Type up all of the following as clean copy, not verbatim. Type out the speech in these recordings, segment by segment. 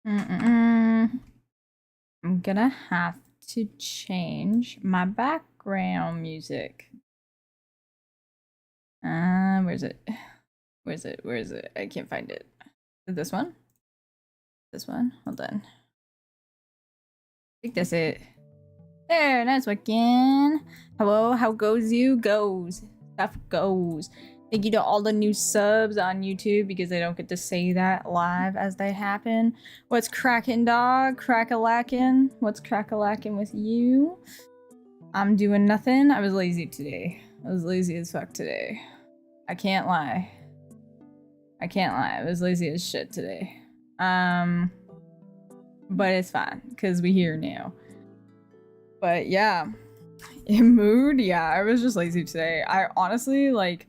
I'm gonna have to change my background music. Where's it? Where's it? Where is it? I can't find it. Is it this one? This one? Hold on. I think that's it. There, nice working. Hello, how goes you? Goes. Stuff goes. Thank you to all the new subs on YouTube because I don't get to say that live as they happen. What's crackin', dog? Crack-a-lackin'? What's crack-a-lackin' with you? I'm doing nothing. I was lazy today. I was lazy as fuck today. I can't lie. I can't lie. I was lazy as shit today. But it's fine because we're here now. But yeah, in mood, yeah, I was just lazy today. I honestly, like,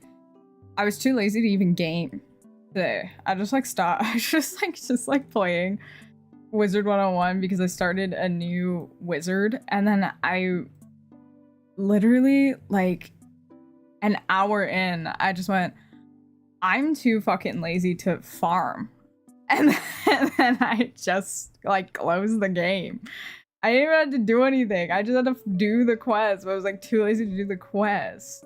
I was too lazy to even game today. I just like stopped. I just like playing Wizard 101 because I started a new wizard, and then I literally like an hour in, I just went, I'm too fucking lazy to farm. And then I just like closed the game. I didn't even have to do anything. I just had to do the quest, but I was like too lazy to do the quest.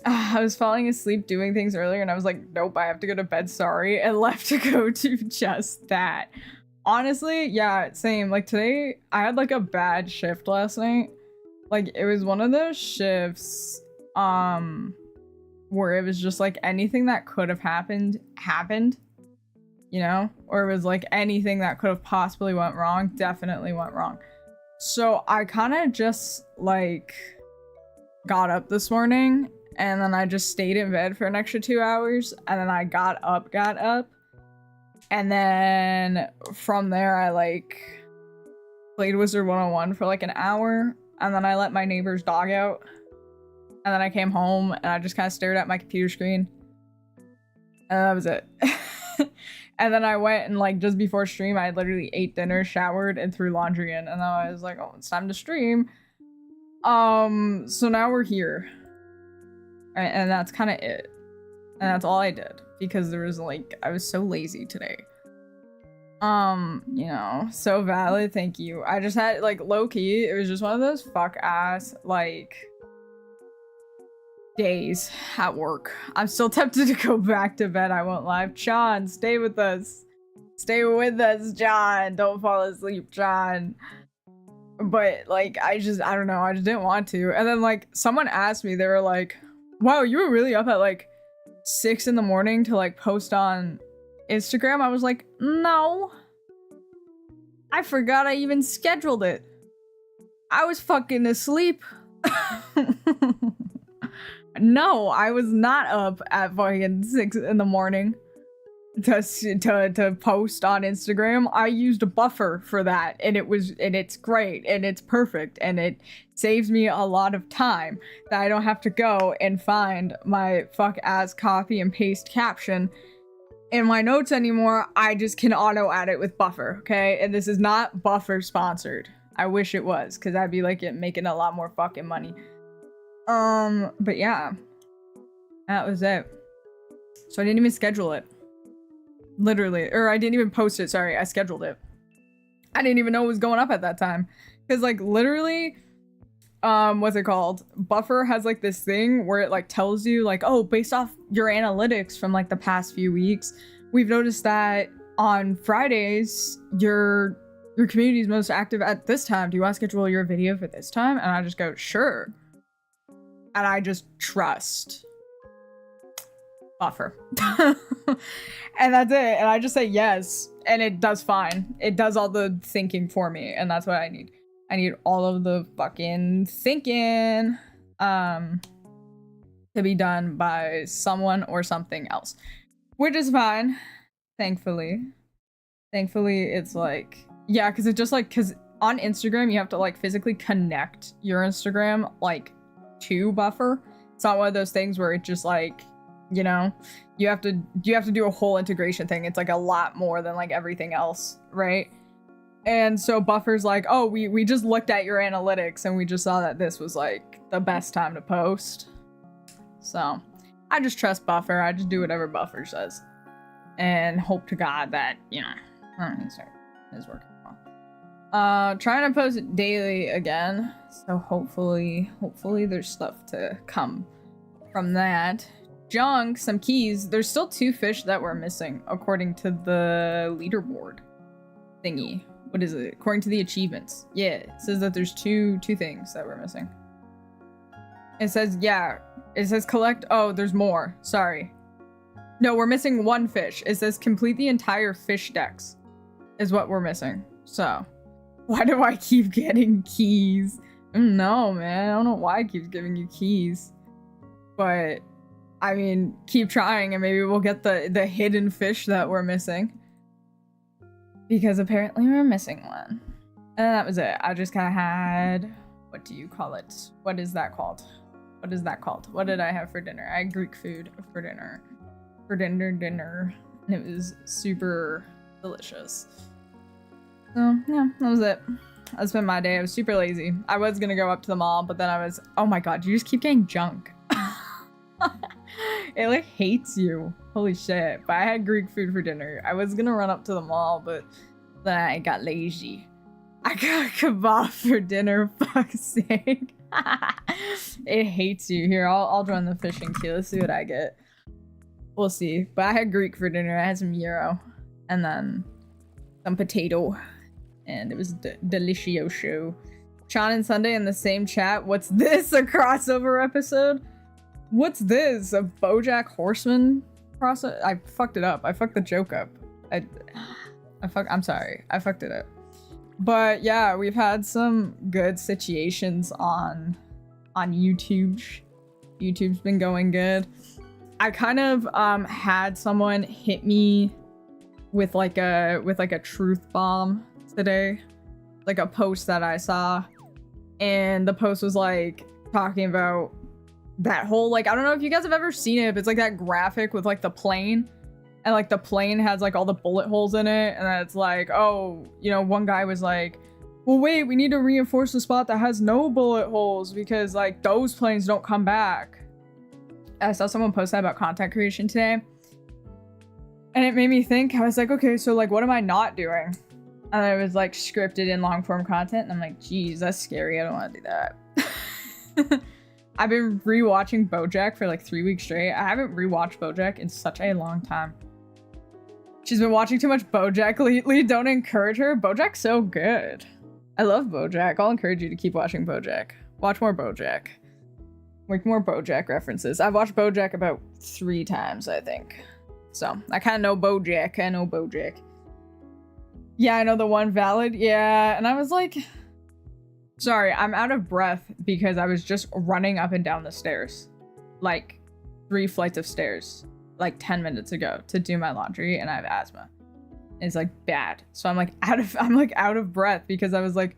I was falling asleep doing things earlier and I was like, nope, I have to go to bed, sorry, and left to go do just that. Honestly, yeah, same. Like today, I had like a bad shift last night. Like it was one of those shifts where it was just like anything that could have happened, you know? Or it was like anything that could have possibly went wrong, definitely went wrong. So I kind of just like got up this morning and then I just stayed in bed for an extra 2 hours and then I got up. And then from there I like played Wizard 101 for like an hour and then I let my neighbor's dog out. And then I came home and I just kind of stared at my computer screen. And that was it. And then I went and like just before stream, I literally ate dinner, showered, and threw laundry in. And then I was like, oh, it's time to stream. So now we're here. And that's kind of it. And that's all I did. Because there was like, I was so lazy today. You know, so valid, thank you. I just had like low-key, it was just one of those fuck ass, like, days at work. I'm still tempted to go back to bed, I won't lie. John, stay with us. Stay with us, John. Don't fall asleep, John. But like, I don't know, I just didn't want to. And then like, someone asked me, they were like, wow, you were really up at like 6 in the morning to like post on Instagram? I was like, no. I forgot I even scheduled it. I was fucking asleep. No, I was not up at fucking 6 in the morning to post on Instagram. I used a buffer for that, and it's great, and it's perfect, and it saves me a lot of time that I don't have to go and find my fuck ass copy and paste caption in my notes anymore. I just can auto add it with buffer, okay? And this is not buffer sponsored. I wish it was, because I'd be like making a lot more fucking money. But yeah, that was it. So I didn't even schedule it. Literally, or I didn't even post it, sorry, I scheduled it. I didn't even know it was going up at that time. Because like literally, what's it called? Buffer has like this thing where it like tells you like, oh, based off your analytics from like the past few weeks, we've noticed that on Fridays, your community is most active at this time. Do you want to schedule your video for this time? And I just go, sure. And I just trust Buffer. And that's it. And I just say yes. And it does fine. It does all the thinking for me. And that's what I need. I need all of the fucking thinking to be done by someone or something else. Which is fine. Thankfully. Thankfully, it's like, yeah, because it just like, because on Instagram, you have to like physically connect your Instagram like to Buffer. It's not one of those things where it just like, you know, you have to do a whole integration thing. It's like a lot more than like everything else, right? And so Buffer's like, oh, we just looked at your analytics and we just saw that this was like the best time to post. So I just trust Buffer. I just do whatever Buffer says and hope to God that, you know, Oh, he's working well. Trying to post it daily again, so hopefully there's stuff to come from that. Junk, some keys. There's still 2 fish that we're missing, according to the leaderboard thingy. What is it? According to the achievements. Yeah, it says that there's two things that we're missing. It says, yeah, it says collect. Oh, there's more. Sorry. No, we're missing 1 fish. It says complete the entire fish decks is what we're missing. So, why do I keep getting keys? No, man. I don't know why it keeps giving you keys. But, I mean, keep trying and maybe we'll get the hidden fish that we're missing. Because apparently we're missing one. And that was it. I just kind of had... What do you call it? What is that called? What is that called? What did I have for dinner? I had Greek food for dinner. For dinner. And it was super delicious. So, yeah, that was it. I spent my day. I was super lazy. I was gonna go up to the mall, but then I was... Oh my god, you just keep getting junk. It, like, hates you. Holy shit. But I had Greek food for dinner. I was gonna run up to the mall, but then I got lazy. I got a kebab for dinner, fuck's sake. It hates you. Here, I'll join the fishing queue. Let's see what I get. We'll see. But I had Greek for dinner. I had some gyro. And then some potato. And it was delicioso. Sean and Sunday in the same chat. What's this? A crossover episode? What's this? A BoJack Horseman crossover? I fucked it up. I fucked the joke up. I'm sorry. I fucked it up. But yeah, we've had some good situations on YouTube. YouTube's been going good. I kind of had someone hit me with like a truth bomb today. Like a post that I saw. And the post was like talking about that whole, like, I don't know if you guys have ever seen it, but it's like that graphic with like the plane. And like the plane has like all the bullet holes in it. And then it's like, oh, you know, one guy was like, well, wait, we need to reinforce the spot that has no bullet holes because like those planes don't come back. I saw someone post that about content creation today. And it made me think, I was like, okay, so like, what am I not doing? And it was like scripted in long form content. And I'm like, geez, that's scary. I don't want to do that. I've been rewatching BoJack for like 3 weeks straight. I haven't rewatched BoJack in such a long time. She's been watching too much BoJack lately. Don't encourage her. BoJack's so good. I love BoJack. I'll encourage you to keep watching BoJack. Watch more BoJack. Make more BoJack references. I've watched BoJack about 3 times, I think. So, I kind of know BoJack. I know BoJack. Yeah, I know the one valid. Yeah, and I was like... Sorry, I'm out of breath because I was just running up and down the stairs. Like 3 flights of stairs. Like 10 minutes ago to do my laundry and I have asthma. It's like bad. So I'm like out of breath because I was like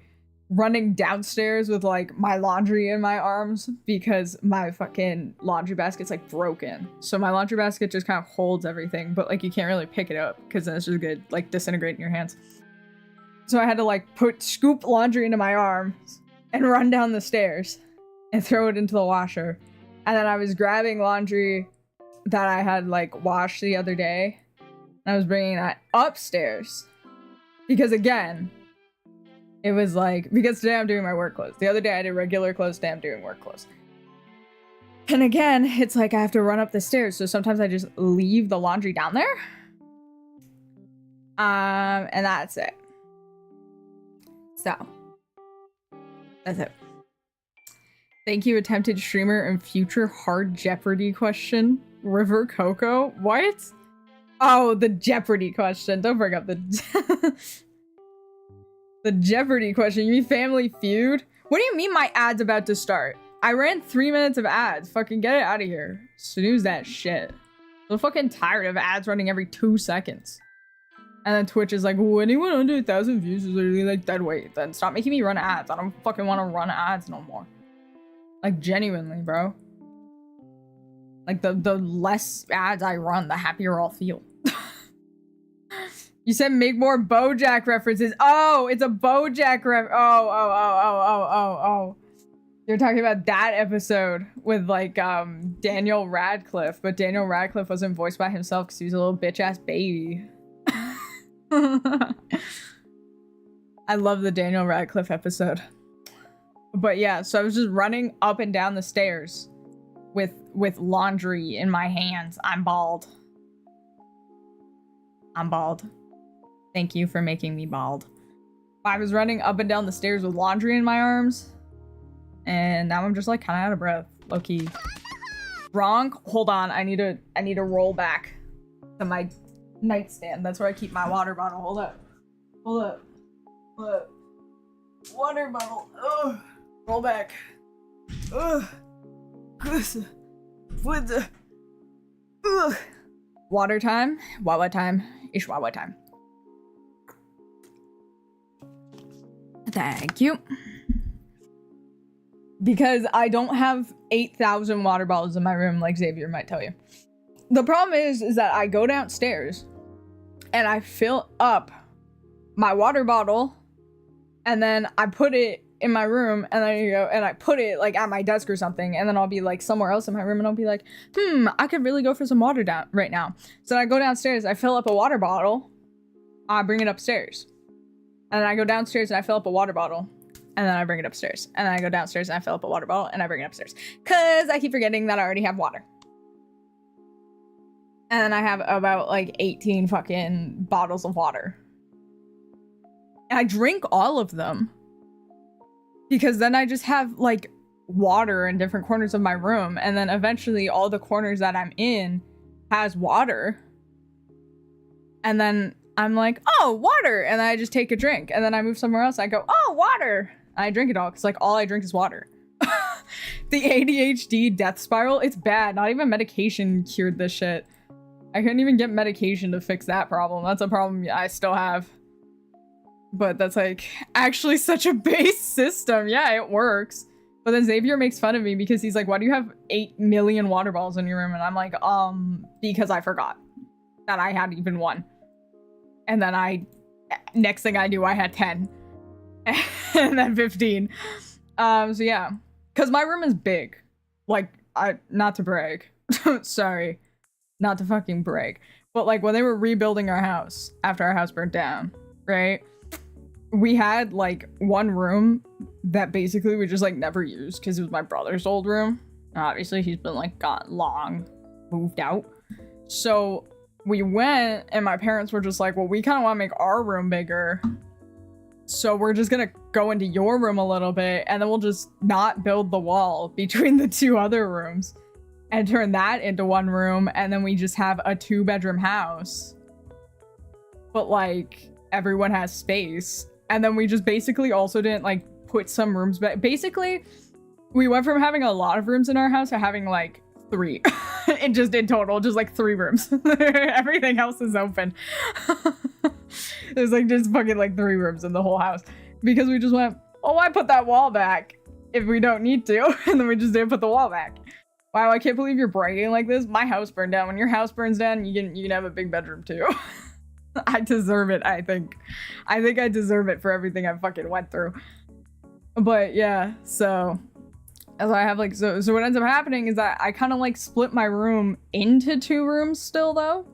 running downstairs with like my laundry in my arms because my fucking laundry basket's like broken. So my laundry basket just kind of holds everything, but like you can't really pick it up because then it's just gonna like disintegrate in your hands. So I had to like scoop laundry into my arms and run down the stairs and throw it into the washer. And then I was grabbing laundry that I had like washed the other day. And I was bringing that upstairs. Because again, it was like, because today I'm doing my work clothes. The other day I did regular clothes, today I'm doing work clothes. And again, it's like I have to run up the stairs. So sometimes I just leave the laundry down there. And that's it. So, that's it. Thank you, attempted streamer and future hard Jeopardy question. River Coco? What? Oh, the Jeopardy question. Don't bring up the... the Jeopardy question. You mean Family Feud? What do you mean my ad's about to start? I ran 3 minutes of ads. Fucking get it out of here. Snooze that shit. I'm fucking tired of ads running every 2 seconds. And then Twitch is like, oh, anyone under 1,000 views is literally like dead weight. Then stop making me run ads. I don't fucking want to run ads no more. Like, genuinely, bro. Like, the less ads I run, the happier I'll feel. You said make more BoJack references. Oh, it's a BoJack Oh. You're talking about that episode with, like, Daniel Radcliffe. But Daniel Radcliffe wasn't voiced by himself because he was a little bitch-ass baby. I love the Daniel Radcliffe episode. But yeah, so I was just running up and down the stairs with laundry in my hands. I'm bald. I'm bald. Thank you for making me bald. I was running up and down the stairs with laundry in my arms. And now I'm just like kind of out of breath. Low-key. Wrong? Hold on. I need to roll back to my nightstand. That's where I keep my water bottle. Hold up. Hold up. Hold up. Water bottle. Ugh. Roll back. Ugh. What the? Ugh. Water time. Wawa time. Ish wawa time. Thank you. Because I don't have 8,000 water bottles in my room like Xavier might tell you. The problem is that I go downstairs and I fill up my water bottle and then I put it in my room and then you go and I put it like at my desk or something, and then I'll be like somewhere else in my room and I'll be like, I could really go for some water down right now. So I go downstairs, I fill up a water bottle, I bring it upstairs. And then I go downstairs and I fill up a water bottle. And then I bring it upstairs. And then I go downstairs and I fill up a water bottle and I bring it upstairs. Cause I keep forgetting that I already have water. And then I have about like 18 fucking bottles of water. And I drink all of them. Because then I just have like water in different corners of my room. And then eventually all the corners that I'm in has water. And then I'm like, oh, water. And then I just take a drink. And then I move somewhere else. I go, oh, water. And I drink it all because like all I drink is water. The ADHD death spiral, it's bad. Not even medication cured this shit. I couldn't even get medication to fix that problem. That's a problem I still have. But that's like actually such a base system. Yeah, it works. But then Xavier makes fun of me because he's like, why do you have 8 million water bottles in your room? And I'm like, because I forgot that I had even one. And then next thing I knew, I had 10. And then 15. So yeah. Because my room is big. Like, not to brag. Sorry. Not to fucking brag. But like, when they were rebuilding our house, after our house burnt down, right? We had like one room that basically we just like never used because it was my brother's old room. Obviously, he's been like moved out. So we went and my parents were just like, well, we kind of want to make our room bigger. So we're just going to go into your room a little bit and then we'll just not build the wall between the two other rooms and turn that into one room. And then we just have a 2-bedroom house. But like everyone has space. And then we just basically also didn't like put some rooms back. Basically, we went from having a lot of rooms in our house to having like 3. In total, just like 3 rooms. Everything else is open. There's like just fucking like 3 rooms in the whole house. Because we just went, oh, why put that wall back if we don't need to? And then we just didn't put the wall back. Wow, I can't believe you're bragging like this. My house burned down. When your house burns down, you can have a big bedroom too. I deserve it, I think. I think I deserve it for everything I fucking went through. But yeah, so as I have like, so what ends up happening is that I kind of like split my room into 2 rooms still though.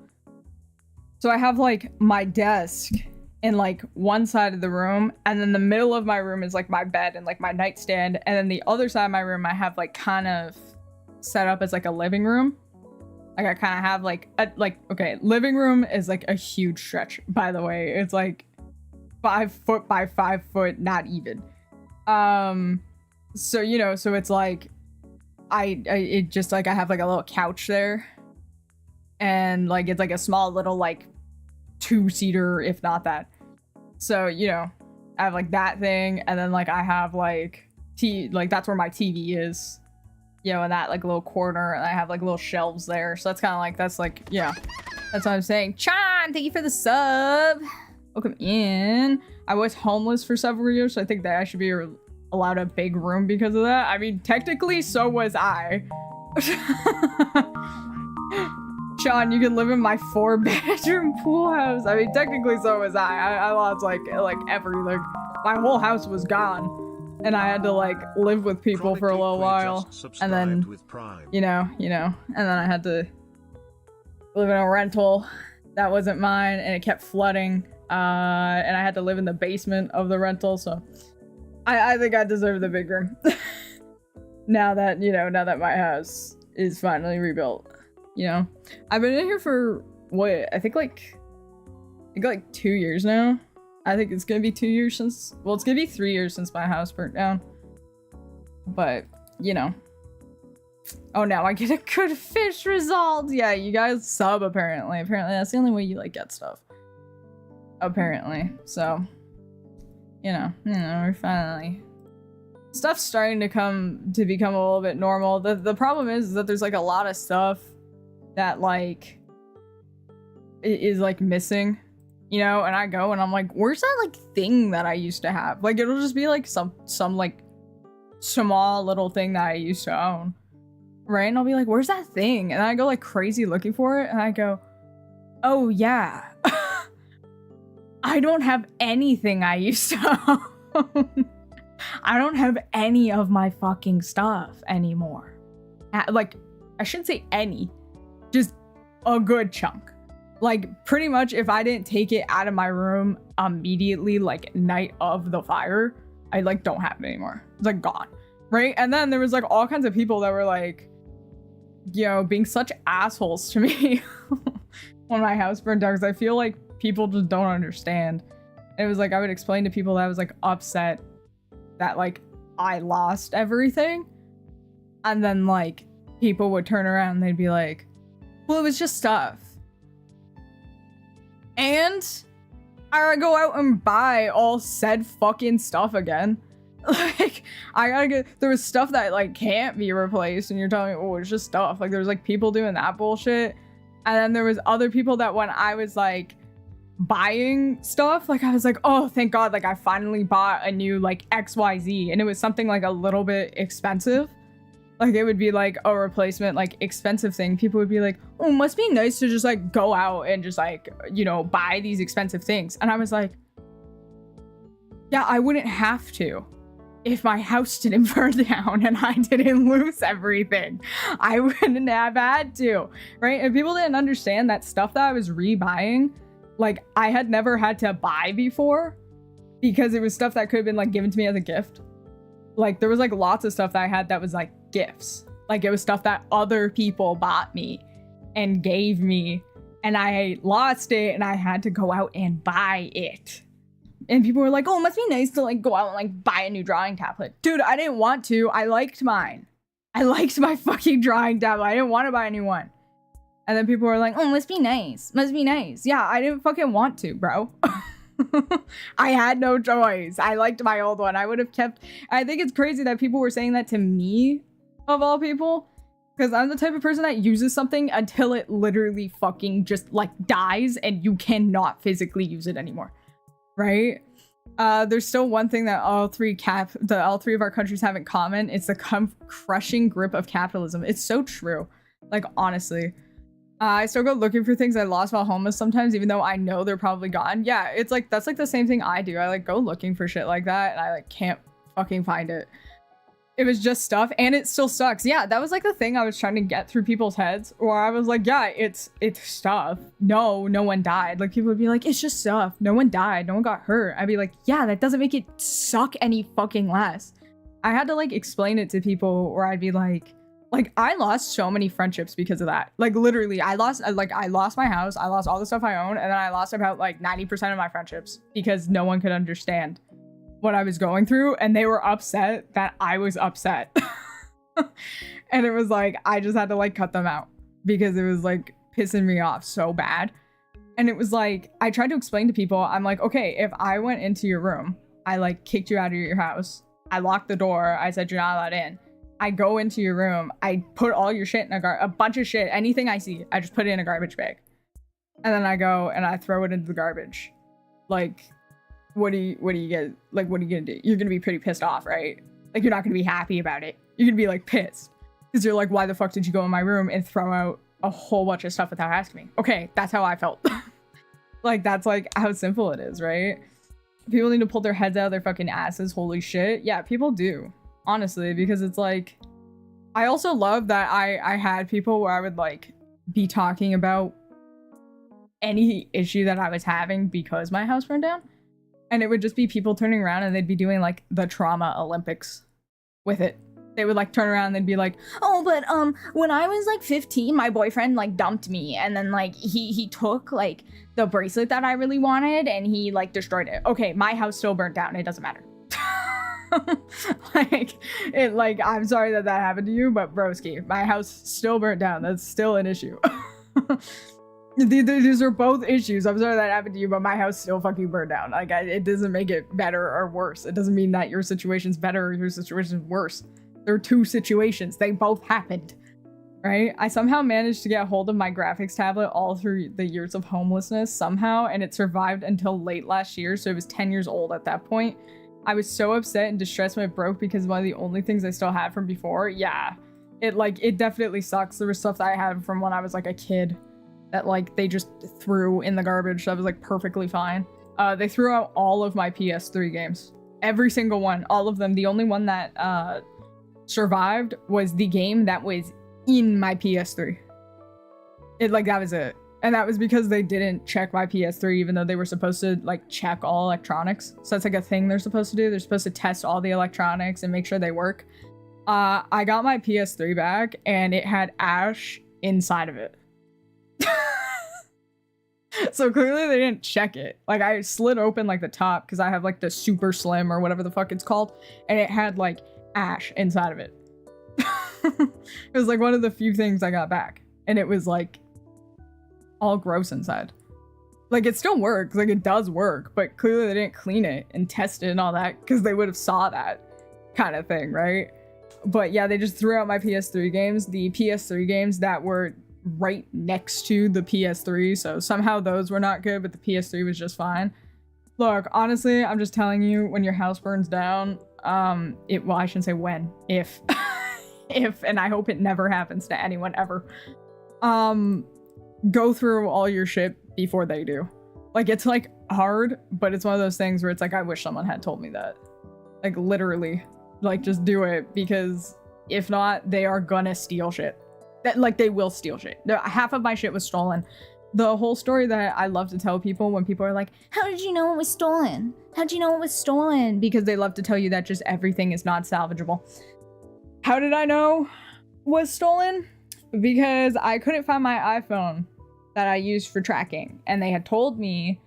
So I have like my desk in like one side of the room, and then the middle of my room is like my bed and like my nightstand, and then the other side of my room I have like kind of set up as like a living room. Like I kind of have like okay, living room is like a huge stretch, by the way. It's like 5 foot by 5 foot, not even. So you know, so it's like it just like I have like a little couch there, and like it's like a small little like 2-seater, if not that. So you know, I have like that thing, and then like I have like like that's where my TV is. You know, in that like little corner, and I have like little shelves there. So that's kind of like, that's like, yeah, that's what I'm saying. Chan, thank you for the sub. Welcome in. I was homeless for several years, so I think that I should be allowed a big room because of that. I mean, technically, so was I. Sean, you can live in my 4-bedroom pool house. I mean, technically, so was I. I lost like everything. My whole house was gone. And I had to like live with people for a little while, and then you know, and then I had to live in a rental that wasn't mine, and it kept flooding, and I had to live in the basement of the rental, so I think I deserve the big room. Now that, you know, now that my house is finally rebuilt, you know. I've been in here for, what, I think like 2 years now. I think it's gonna be 2 years since, well, it's gonna be 3 years since my house burnt down. But, you know. Oh, now I get a good fish result. Yeah, you guys sub, apparently. Apparently, that's the only way you, like, get stuff. Apparently. So, you know, we're finally... Stuff's starting to become a little bit normal. The problem is that there's, like, a lot of stuff that, like, is, like, missing. You know, and I go and I'm like, where's that, like, thing that I used to have? Like, it'll just be, like, some like, small little thing that I used to own. Right? And I'll be like, where's that thing? And I go, like, crazy looking for it. And I go, oh, yeah. I don't have anything I used to own. I don't have any of my fucking stuff anymore. Like, I shouldn't say any. Just a good chunk. Like, pretty much if I didn't take it out of my room immediately, like, night of the fire, I, like, don't have it anymore. It's, like, gone. Right? And then there was, like, all kinds of people that were, like, you know, being such assholes to me when my house burned down, because I feel like people just don't understand. And it was, like, I would explain to people that I was, like, upset that, like, I lost everything. And then, like, people would turn around and they'd be like, well, it was just stuff. And I gotta go out and buy all said fucking stuff again. Like, I gotta get, there was stuff that, like, can't be replaced, and you're telling me, oh, it's just stuff. Like, there was, like, people doing that bullshit. And then there was other people that when I was, like, buying stuff, like, I was like, oh, thank God, like, I finally bought a new, like, XYZ. And it was something, like, a little bit expensive. Like, it would be, like, a replacement, like, expensive thing. People would be like, oh, it must be nice to just, like, go out and just, like, you know, buy these expensive things. And I was like, yeah, I wouldn't have to if my house didn't burn down and I didn't lose everything. I wouldn't have had to, right? And people didn't understand that stuff that I was rebuying, like, I had never had to buy before because it was stuff that could have been, like, given to me as a gift. Like, there was, like, lots of stuff that I had that was, like, gifts. Like, it was stuff that other people bought me and gave me, and I lost it and I had to go out and buy it. And people were like, oh, it must be nice to, like, go out and, like, buy a new drawing tablet. Dude, I didn't want to. I liked mine. I liked my fucking drawing tablet. I didn't want to buy a new one. And then people were like, oh, must be nice. Must be nice. Yeah, I didn't fucking want to, bro. I had no choice. I liked my old one. I would have kept... I think it's crazy that people were saying that to me, of all people. Because I'm the type of person that uses something until it literally fucking just, like, dies and you cannot physically use it anymore. Right? There's still one thing that all three of our countries have in common. It's the crushing grip of capitalism. It's so true. Like, honestly. I still go looking for things I lost while homeless sometimes, even though I know they're probably gone. Yeah, it's like, that's like the same thing I do. I like go looking for shit like that and I like can't fucking find it. It was just stuff and it still sucks. Yeah, that was like the thing I was trying to get through people's heads, where I was like, yeah, it's stuff. No one died. Like, people would be like, it's just stuff. No one died. No one got hurt. I'd be like, yeah, that doesn't make it suck any fucking less. I had to like explain it to people, where I'd be like, I lost so many friendships because of that. Like, literally, I lost my house, I lost all the stuff I own, and then I lost about like 90% of my friendships because no one could understand what I was going through, and they were upset that I was upset. And it was like, I just had to like cut them out because it was like pissing me off so bad. And it was like, I tried to explain to people, I'm like, okay, if I went into your room, I like kicked you out of your house, I locked the door, I said you're not allowed in, I go into your room, I put all your shit in a bunch of shit, anything I see, I just put it in a garbage bag. And then I go and I throw it into the garbage. Like, what do you get? Like, what are you gonna do? You're gonna be pretty pissed off, right? Like, you're not gonna be happy about it. You're gonna be like pissed. Because you're like, why the fuck did you go in my room and throw out a whole bunch of stuff without asking me? Okay, that's how I felt. Like, that's like how simple it is, right? People need to pull their heads out of their fucking asses, holy shit. Yeah, people do. Honestly, because it's like, I also love that I had people where I would like be talking about any issue that I was having because my house burned down. And it would just be people turning around and they'd be doing like the trauma Olympics with it. They would like turn around and they'd be like, oh, but when I was like 15, my boyfriend like dumped me, and then like he took like the bracelet that I really wanted and he like destroyed it. Okay, my house still burnt down. It doesn't matter. like I'm sorry that happened to you, but broski, my house still burnt down. That's still an issue. These are both issues. I'm sorry that happened to you, but my house still fucking burned down. Like, it doesn't make it better or worse. It doesn't mean that your situation's better or your situation's worse. There are two situations. They both happened, right? I somehow managed to get a hold of my graphics tablet all through the years of homelessness somehow, and it survived until late last year, so it was 10 years old at that point. I was so upset and distressed when it broke because one of the only things I still had from before. Yeah, it definitely sucks. There was stuff that I had from when I was like a kid that like they just threw in the garbage that was like perfectly fine. They threw out all of my PS3 games. Every single one, all of them. The only one that survived was the game that was in my PS3. That was it. And that was because they didn't check my PS3, even though they were supposed to like check all electronics. So that's like a thing they're supposed to do. They're supposed to test all the electronics and make sure they work. I got my PS3 back and it had ash inside of it. So clearly they didn't check it. Like I slid open like the top because I have like the super slim or whatever the fuck it's called, and it had like ash inside of it. It was like one of the few things I got back, and it was like all gross inside. Like it still works, like it does work, but clearly they didn't clean it and test it and all that because they would have saw that kind of thing, right? But yeah, they just threw out my PS3 games, the PS3 games that were right next to the PS3, so somehow those were not good, but the PS3 was just fine. Look, honestly, I'm just telling you, when your house burns down, well, I shouldn't say when, if and I hope it never happens to anyone ever, go through all your shit before they do. Like, it's like hard, but it's one of those things where it's like, I wish someone had told me that. Like literally, like just do it, because if not, they are gonna steal shit. Like they will steal shit. Half of my shit was stolen. The whole story that I love to tell people when people are like, how did you know it was stolen? How'd you know it was stolen? Because they love to tell you that just everything is not salvageable. How did I know was stolen? Because I couldn't find my iPhone that I used for tracking. And they had told me,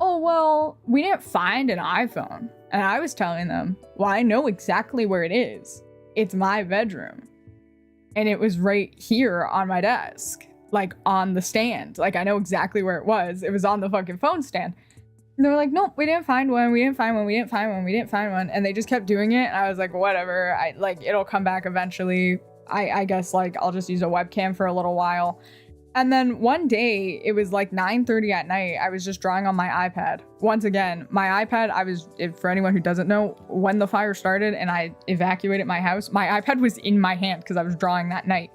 oh, well, we didn't find an iPhone. And I was telling them, well, I know exactly where it is. It's my bedroom. And it was right here on my desk, like on the stand. Like I know exactly where it was. It was on the fucking phone stand. And they were like, nope, we didn't find one. We didn't find one. We didn't find one. We didn't find one. And they just kept doing it. And I was like, whatever. It'll come back eventually. I guess like I'll just use a webcam for a little while. And then one day, it was like 9:30 at night. I was just drawing on my iPad. Once again, my iPad, for anyone who doesn't know, when the fire started and I evacuated my house, my iPad was in my hand because I was drawing that night.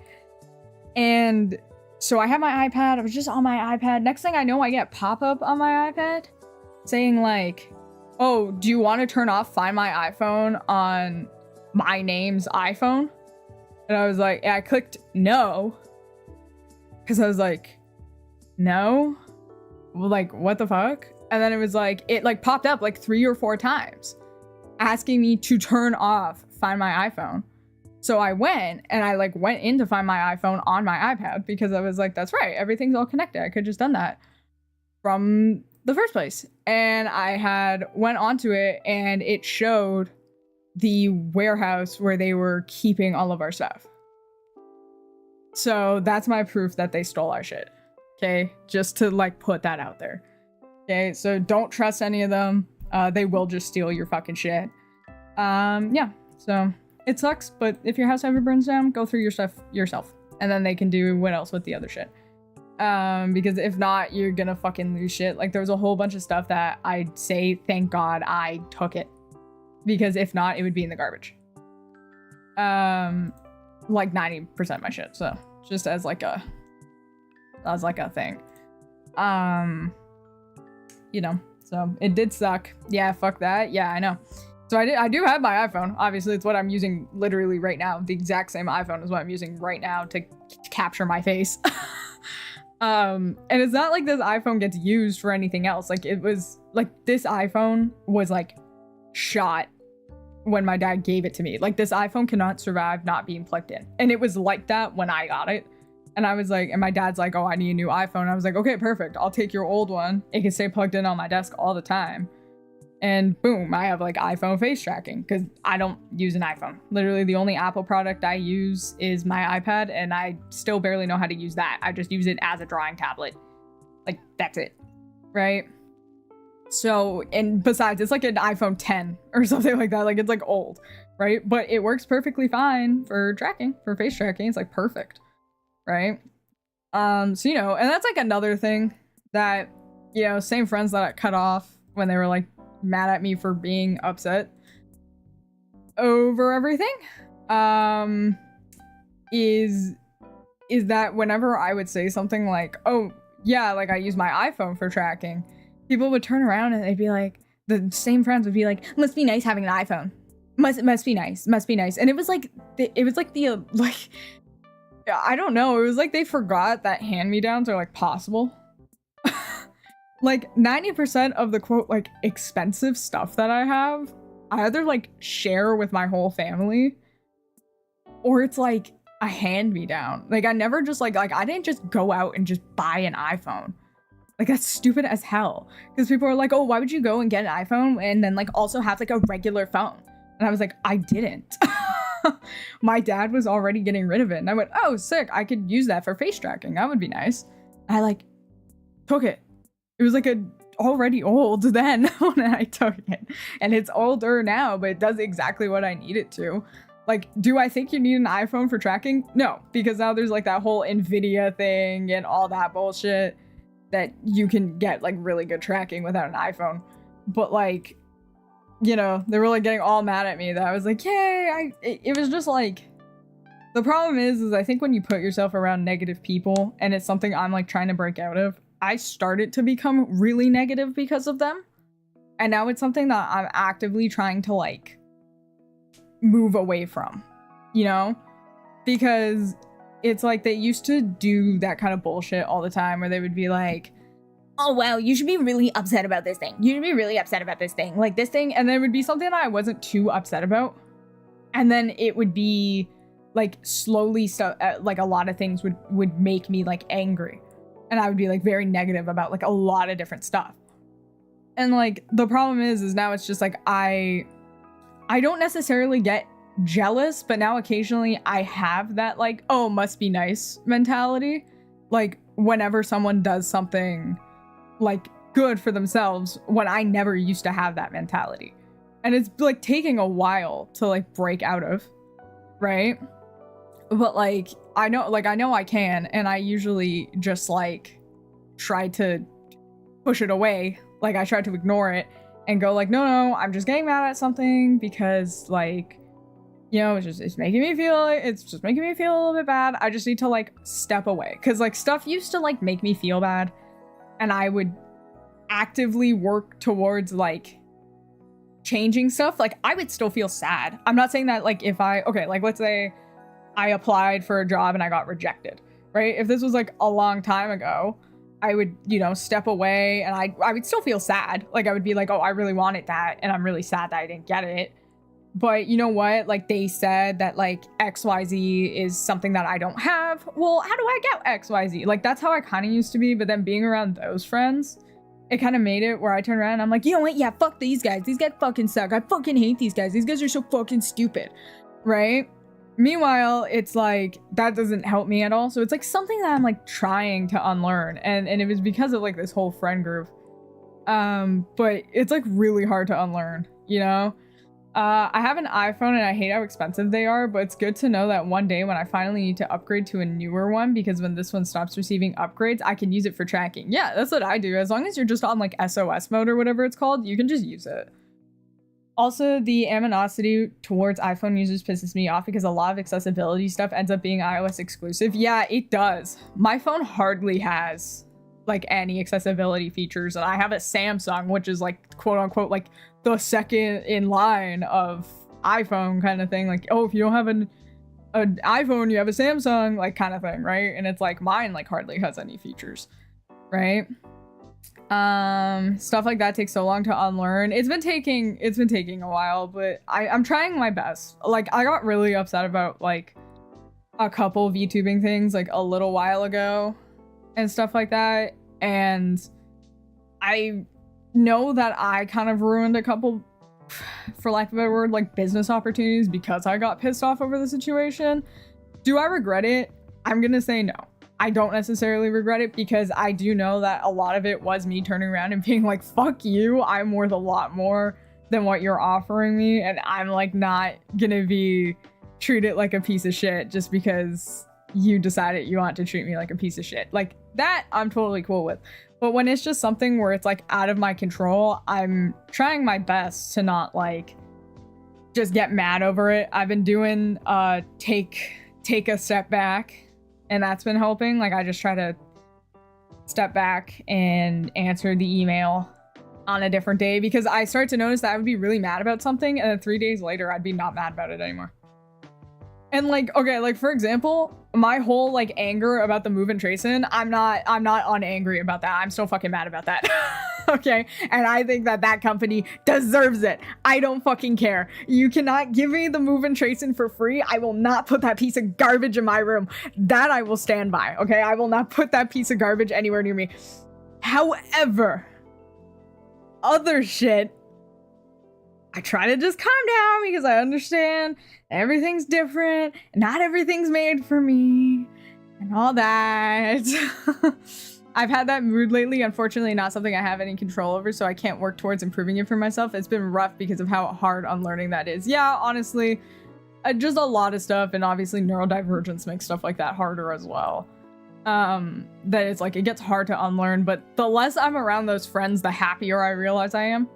And so I had my iPad. I was just on my iPad. Next thing I know, I get a pop-up on my iPad saying like, oh, do you want to turn off Find My iPhone on my name's iPhone? And I was like, yeah, I clicked no. Because I was like, no? Like, what the fuck? And then it was like, it like popped up like 3 or 4 times asking me to turn off Find My iPhone. So I went and I like went in to find my iPhone on my iPad because I was like, that's right, everything's all connected. I could just done that from the first place. And I had went onto it and it showed the warehouse where they were keeping all of our stuff. So that's my proof that they stole our shit. Okay, just to like put that out there. Okay, so don't trust any of them. They will just steal your fucking shit. Yeah, so it sucks, but if your house ever burns down, go through your stuff yourself. And then they can do what else with the other shit. Because if not, you're gonna fucking lose shit. Like there was a whole bunch of stuff that I'd say, thank God I took it. Because if not, it would be in the garbage. Like 90% of my shit, so just as like a thing. You know, so it did suck. Yeah, fuck that. Yeah, I know. So I do have my iPhone. Obviously, it's what I'm using literally right now. The exact same iPhone is what I'm using right now to capture my face. And it's not like this iPhone gets used for anything else. Like, it was like this iPhone was like shot when my dad gave it to me. Like, this iPhone cannot survive not being plugged in. And it was like that when I got it. And I was like, and my dad's like, oh, I need a new iPhone. I was like, okay, perfect. I'll take your old one. It can stay plugged in on my desk all the time. And boom, I have like iPhone face tracking because I don't use an iPhone. Literally the only Apple product I use is my iPad, and I still barely know how to use that. I just use it as a drawing tablet. Like, that's it, right? So, and besides, it's like an iPhone 10 or something like that. Like, it's like old, right? But it works perfectly fine for tracking, for face tracking. It's like perfect, right? So, you know, and that's like another thing that, you know, same friends that I cut off when they were like mad at me for being upset over everything, is that whenever I would say something like, oh yeah, like I use my iPhone for tracking, people would turn around and they'd be like, the same friends would be like, must be nice having an iPhone, must be nice. And it was like like I don't know, it was like they forgot that hand-me-downs are like possible. Like 90% of the quote like expensive stuff that I have, I either like share with my whole family, or it's like a hand-me-down. Like, I never just like I didn't just go out and just buy an iPhone. Like, that's stupid as hell. Because people are like, oh, why would you go and get an iPhone and then like also have like a regular phone? And I was like, I didn't. My dad was already getting rid of it. And I went, oh, sick. I could use that for face tracking. That would be nice. I like took it. It was like already old then when I took it. And it's older now, but it does exactly what I need it to. Like, do I think you need an iPhone for tracking? No, because now there's like that whole NVIDIA thing and all that bullshit that you can get like really good tracking without an iPhone. But like, you know, they were like getting all mad at me that I was like, yay, it was just like, the problem is I think when you put yourself around negative people, and it's something I'm like trying to break out of, I started to become really negative because of them. And now it's something that I'm actively trying to like move away from, you know? Because it's like they used to do that kind of bullshit all the time where they would be like, oh, well, you should be really upset about this thing. You should be really upset about this thing. Like this thing. And then it would be something that I wasn't too upset about. And then it would be like slowly stuff, like a lot of things would make me like angry. And I would be like very negative about like a lot of different stuff. And like the problem is now it's just like I don't necessarily get jealous, but now occasionally I have that like, oh, must be nice mentality. Like whenever someone does something like good for themselves, when I never used to have that mentality. And it's like taking a while to like break out of, right? But like I know I can, and I usually just like try to push it away. Like I try to ignore it and go like, no, I'm just getting mad at something because like, you know, it's making me feel a little bit bad. I just need to like step away, because like stuff used to like make me feel bad, and I would actively work towards like changing stuff. Like I would still feel sad. I'm not saying that like if like let's say I applied for a job and I got rejected, right? If this was like a long time ago, I would, you know, step away and I would still feel sad. Like I would be like, oh, I really wanted that, and I'm really sad that I didn't get it. But you know what? Like they said that like XYZ is something that I don't have. Well, how do I get XYZ? Like that's how I kind of used to be. But then being around those friends, it kind of made it where I turn around and I'm like, you know what? Yeah, fuck these guys. These guys fucking suck. I fucking hate these guys. These guys are so fucking stupid, right? Meanwhile, it's like that doesn't help me at all. So it's like something that I'm like trying to unlearn, and it was because of like this whole friend group. But it's like really hard to unlearn, you know? I have an iPhone and I hate how expensive they are, but it's good to know that one day when I finally need to upgrade to a newer one, because when this one stops receiving upgrades, I can use it for tracking. Yeah, that's what I do. As long as you're just on like SOS mode or whatever it's called, you can just use it. Also, the animosity towards iPhone users pisses me off because a lot of accessibility stuff ends up being iOS exclusive. Yeah, it does. My phone hardly has like any accessibility features, and I have a Samsung, which is like quote unquote like the second in line of iPhone kind of thing. Like, oh, if you don't have an iPhone, you have a Samsung, like kind of thing, right? And it's like mine like hardly has any features, right? Stuff like that takes so long to unlearn. It's been taking a while, but I'm trying my best. Like I got really upset about like a couple VTubing things like a little while ago and stuff like that, and I know that I kind of ruined a couple, for lack of a better word, like business opportunities because I got pissed off over the situation. Do I regret it? I'm gonna say no. I don't necessarily regret it because I do know that a lot of it was me turning around and being like, fuck you, I'm worth a lot more than what you're offering me, and I'm like not gonna be treated like a piece of shit just because you decided you want to treat me like a piece of shit. Like that I'm totally cool with. But when it's just something where it's like out of my control, I'm trying my best to not like just get mad over it. I've been doing take a step back, and that's been helping. Like I just try to step back and answer the email on a different day because I start to notice that I would be really mad about something and then 3 days later I'd be not mad about it anymore. And like, okay, like for example, my whole like anger about the move and tracing, I'm not unangry about that. I'm still fucking mad about that. Okay, and I think that that company deserves it. I don't fucking care. You cannot give me the move and tracing for free. I will not put that piece of garbage in my room. That I will stand by. Okay, I will not put that piece of garbage anywhere near me. However, other shit, I try to just calm down because I understand everything's different. Not everything's made for me and all that. I've had that mood lately. Unfortunately, not something I have any control over, so I can't work towards improving it for myself. It's been rough because of how hard unlearning that is. Yeah, honestly, just a lot of stuff, and obviously neurodivergence makes stuff like that harder as well. That it's like, it gets hard to unlearn, but the less I'm around those friends, the happier I realize I am.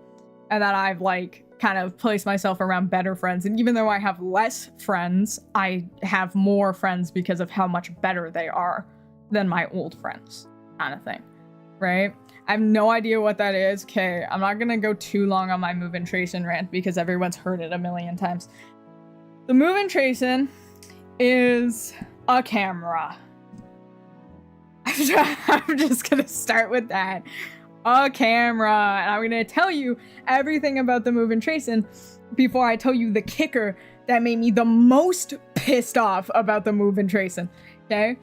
And that I've like kind of placed myself around better friends. And even though I have less friends, I have more friends because of how much better they are than my old friends, kind of thing, right? I have no idea what that is. Okay, I'm not gonna go too long on my move and tracing rant because everyone's heard it a million times. The move and tracing is a camera. I'm just gonna start with that. A camera. And I'm gonna tell you everything about the move and tracing before I tell you the kicker that made me the most pissed off about the move and tracing. Okay?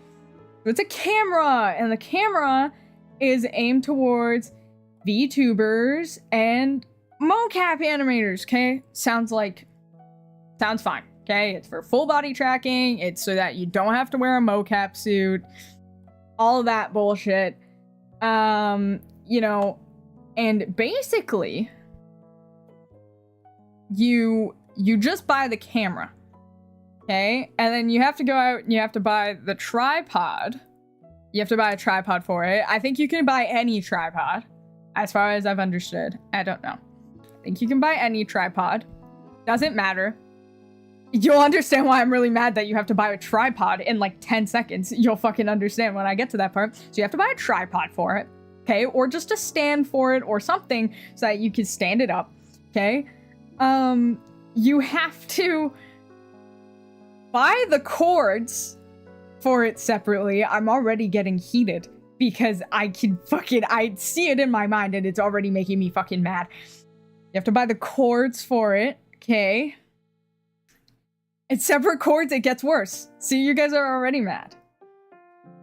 It's a camera, and the camera is aimed towards VTubers and mocap animators. Okay? Sounds fine. Okay? It's for full body tracking. It's so that you don't have to wear a mocap suit. All that bullshit. You know, and basically you just buy the camera, okay? And then you have to go out and you have to buy the tripod. You have to buy a tripod for it. I think you can buy any tripod, as far as I've understood. I don't know. I think you can buy any tripod. Doesn't matter. You'll understand why I'm really mad that you have to buy a tripod in like 10 seconds. You'll fucking understand when I get to that part. So you have to buy a tripod for it. Okay, or just a stand for it or something so that you can stand it up, okay? You have to buy the cords for it separately. I'm already getting heated because I see it in my mind and it's already making me fucking mad. You have to buy the cords for it, okay? It's separate cords, it gets worse. See, you guys are already mad.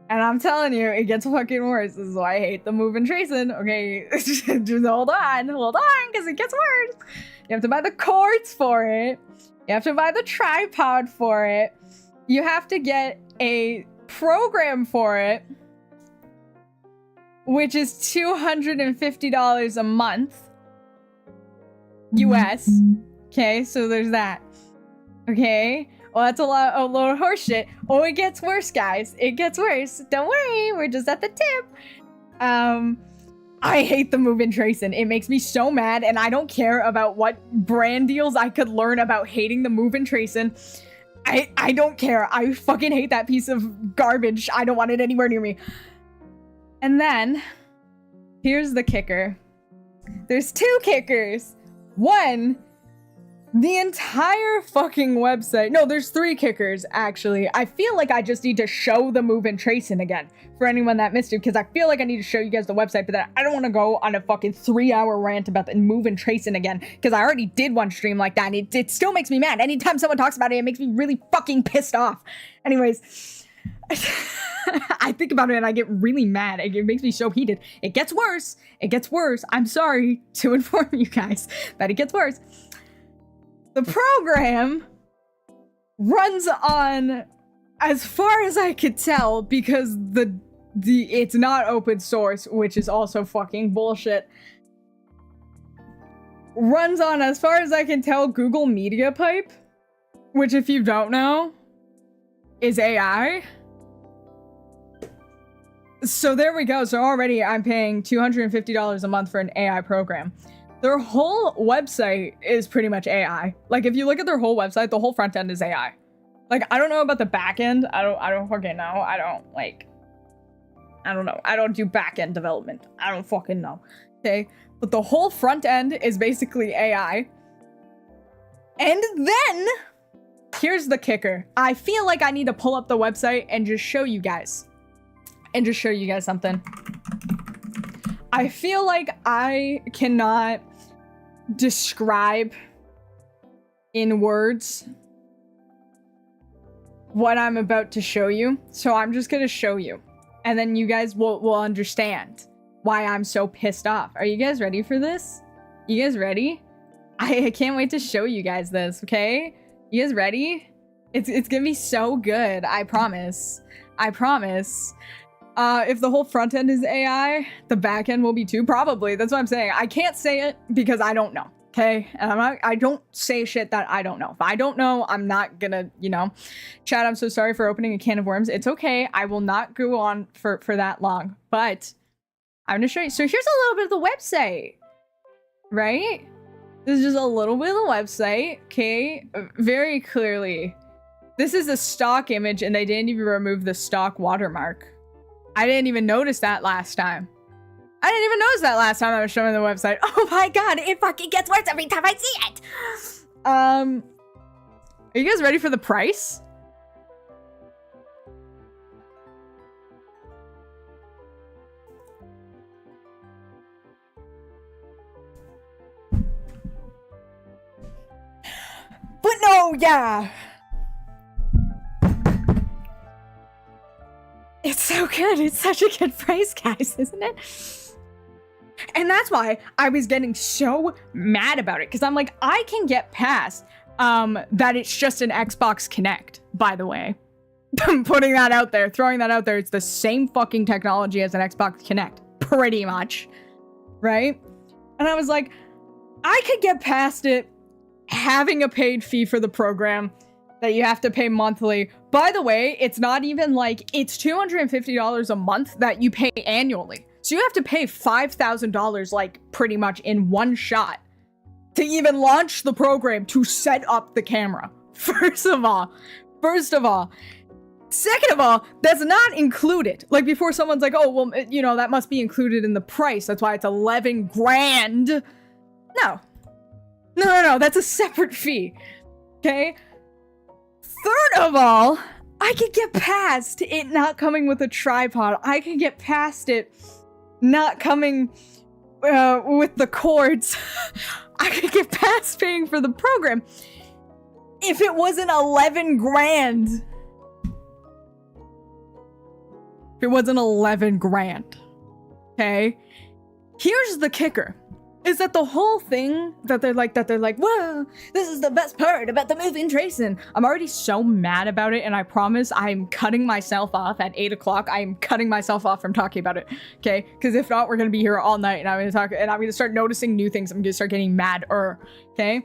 And I'm telling you, it gets fucking worse. This is why I hate the move and tracing. Okay, just hold on, because it gets worse. You have to buy the cords for it. You have to buy the tripod for it. You have to get a program for it, which is $250 a month. US. Okay, so there's that. Okay. Well, that's a load of horse shit. Oh, it gets worse, guys. It gets worse. Don't worry, we're just at the tip. I hate the move and tracing. It makes me so mad, and I don't care about what brand deals I could learn about hating the move and tracing. I don't care. I fucking hate that piece of garbage. I don't want it anywhere near me. And then, here's the kicker. There's two kickers. One, The entire fucking website. No, there's 3 kickers, actually. I feel like I just need to show the move and tracing again for anyone that missed it, because I feel like I need to show you guys the website, but then I don't want to go on a fucking 3-hour rant about the move and tracing again, because I already did one stream like that, and it still makes me mad. Anytime someone talks about it, it makes me really fucking pissed off. Anyways, I think about it and I get really mad. It makes me so heated. It gets worse. It gets worse. I'm sorry to inform you guys that it gets worse. The program runs on, as far as I could tell, because it's not open source, which is also fucking bullshit. Runs on, as far as I can tell, Google Media Pipe, which, if you don't know, is AI. So there we go. So already I'm paying $250 a month for an AI program. Their whole website is pretty much AI. Like, if you look at their whole website, the whole front end is AI. Like, I don't know about the back end. I don't fucking know. I don't know. I don't do back end development. I don't fucking know. Okay? But the whole front end is basically AI. And then, here's the kicker. I feel like I need to pull up the website and just show you guys. Something. I feel like I cannot describe in words what I'm about to show you. So I'm just gonna show you. And then you guys will understand why I'm so pissed off. Are you guys ready for this? You guys ready? I can't wait to show you guys this, okay? You guys ready? It's gonna be so good. I promise. I promise. If the whole front end is AI, the back end will be too. Probably. That's what I'm saying. I can't say it because I don't know. Okay? And I don't say shit that I don't know. If I don't know, I'm not gonna, Chat, I'm so sorry for opening a can of worms. It's okay. I will not go on for that long. But I'm gonna show you. So here's a little bit of the website. Right? This is just a little bit of the website. Okay? Very clearly. This is a stock image and they didn't even remove the stock watermark. I didn't even notice that last time. I was showing the website. Oh my god, it fucking gets worse every time I see it! Are you guys ready for the price? But no, yeah! It's so good. It's such a good price, guys, isn't it? And that's why I was getting so mad about it. Because I'm like, I can get past that it's just an Xbox Kinect, by the way. I'm putting that out there, throwing that out there. It's the same fucking technology as an Xbox Kinect, pretty much. Right? And I was like, I could get past it having a paid fee for the program that you have to pay monthly. By the way, it's not even like, it's $250 a month that you pay annually. So you have to pay $5,000 like pretty much in one shot to even launch the program to set up the camera. First of all. Second of all, that's not included. Like before someone's like, oh, well, that must be included in the price. That's why it's 11 grand. No, that's a separate fee. Okay? Third of all, I could get past it not coming with a tripod. I could get past it not coming with the cords. I could get past paying for the program if it wasn't 11 grand. If it wasn't 11 grand. Okay? Here's the kicker. Is that the whole thing that they're like, whoa, this is the best part about the moving tracing. I'm already so mad about it, and I promise I'm cutting myself off at 8 o'clock. I'm cutting myself off from talking about it, okay? Because if not, we're gonna be here all night, and I'm gonna talk, and I'm gonna start noticing new things. I'm gonna start getting madder, okay?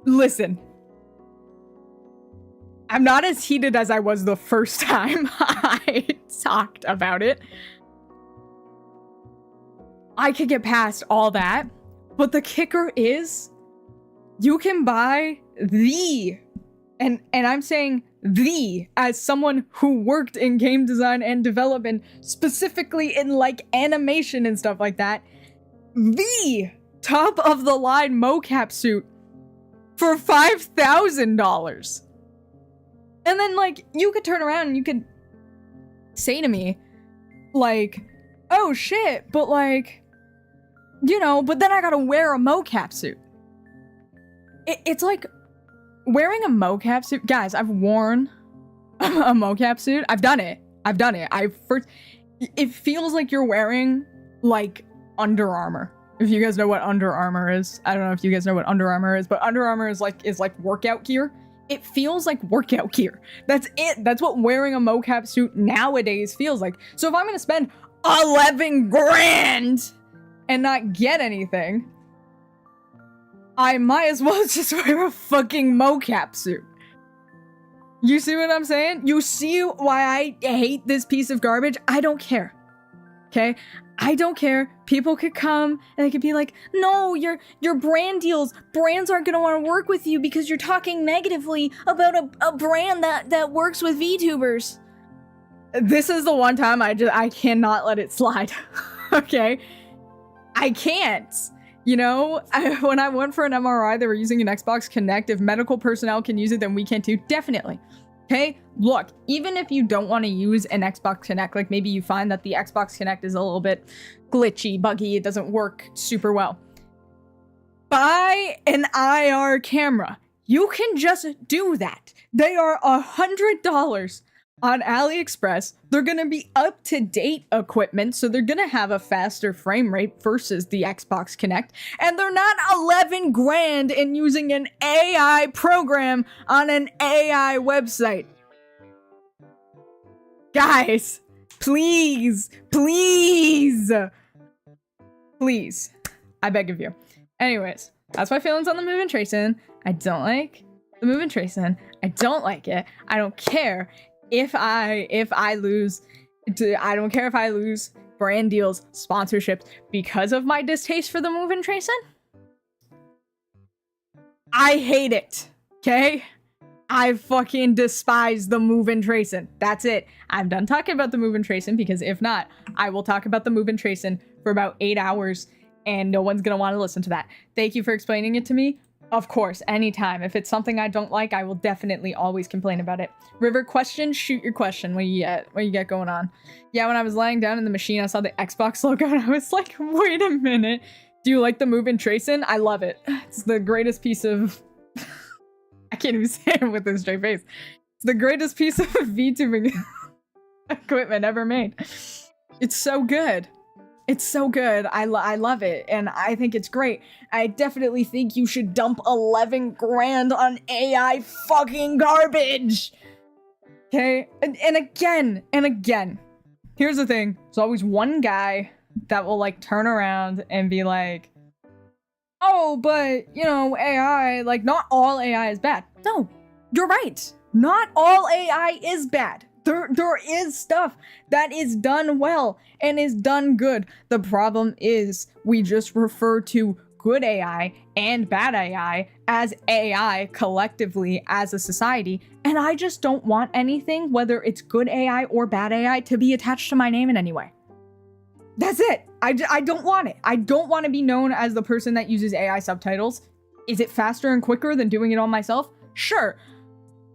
Listen. I'm not as heated as I was the first time I talked about it. I could get past all that, but the kicker is you can buy and I'm saying as someone who worked in game design and development, specifically in like animation and stuff like that, the top of the line mocap suit for $5,000. And then, like, you could turn around and you could say to me, like, oh shit, but like, you know, but then I gotta wear a mocap suit. It's like wearing a mocap suit. Guys, I've worn a mocap suit. I've done it. It feels like you're wearing like Under Armour. If you guys know what Under Armour is. I don't know if you guys know what Under Armour is, but Under Armour is like workout gear. It feels like workout gear. That's it. That's what wearing a mocap suit nowadays feels like. So if I'm gonna spend 11 grand and not get anything, I might as well just wear a fucking mocap suit. You see what I'm saying? You see why I hate this piece of garbage? I don't care. Okay? I don't care. People could come and they could be like, no, your brand deals, brands aren't gonna want to work with you because you're talking negatively about a brand that works with VTubers. This is the one time I cannot let it slide. Okay? I can't. You know, when I went for an MRI, they were using an Xbox Connect. If medical personnel can use it, then we can too. Definitely. Okay? Look, even if you don't want to use an Xbox Connect, like maybe you find that the Xbox Connect is a little bit glitchy, buggy, it doesn't work super well, buy an IR camera. You can just do that. They are $100 on AliExpress. They're going to be up-to-date equipment, so they're going to have a faster frame rate versus the Xbox Connect, and they're not 11 grand in using an AI program on an AI website. Guys, please, I beg of you. Anyways, that's my feelings on the move and tracing. I don't like the move and tracing. I don't like it. I don't care if I lose. I don't care if I lose brand deals, sponsorships because of my distaste for the move and tracing. I hate it. Okay? I fucking despise the move and tracing. That's it. I'm done talking about the move and tracing, because if not, I will talk about the move and tracing for about 8 hours and no one's gonna want to listen to that. Thank you for explaining it to me. Of course, anytime. If it's something I don't like, I will definitely always complain about it. River, question, shoot your question. What you get going on? Yeah, when I was lying down in the machine, I saw the Xbox logo and I was like, wait a minute. Do you like the move and tracing? I love it. It's the greatest piece of... I can't even say it with a straight face. It's the greatest piece of VTubing equipment ever made. It's so good. It's so good. I love it, and I think it's great. I definitely think you should dump 11 grand on AI fucking garbage. Okay? And again, here's the thing. There's always one guy that will like turn around and be like, oh, but, you know, AI, like, not all AI is bad. No, you're right. Not all AI is bad. There is stuff that is done well and is done good. The problem is we just refer to good AI and bad AI as AI collectively as a society. And I just don't want anything, whether it's good AI or bad AI, to be attached to my name in any way. That's it. I don't want it. I don't want to be known as the person that uses AI subtitles. Is it faster and quicker than doing it all myself? Sure.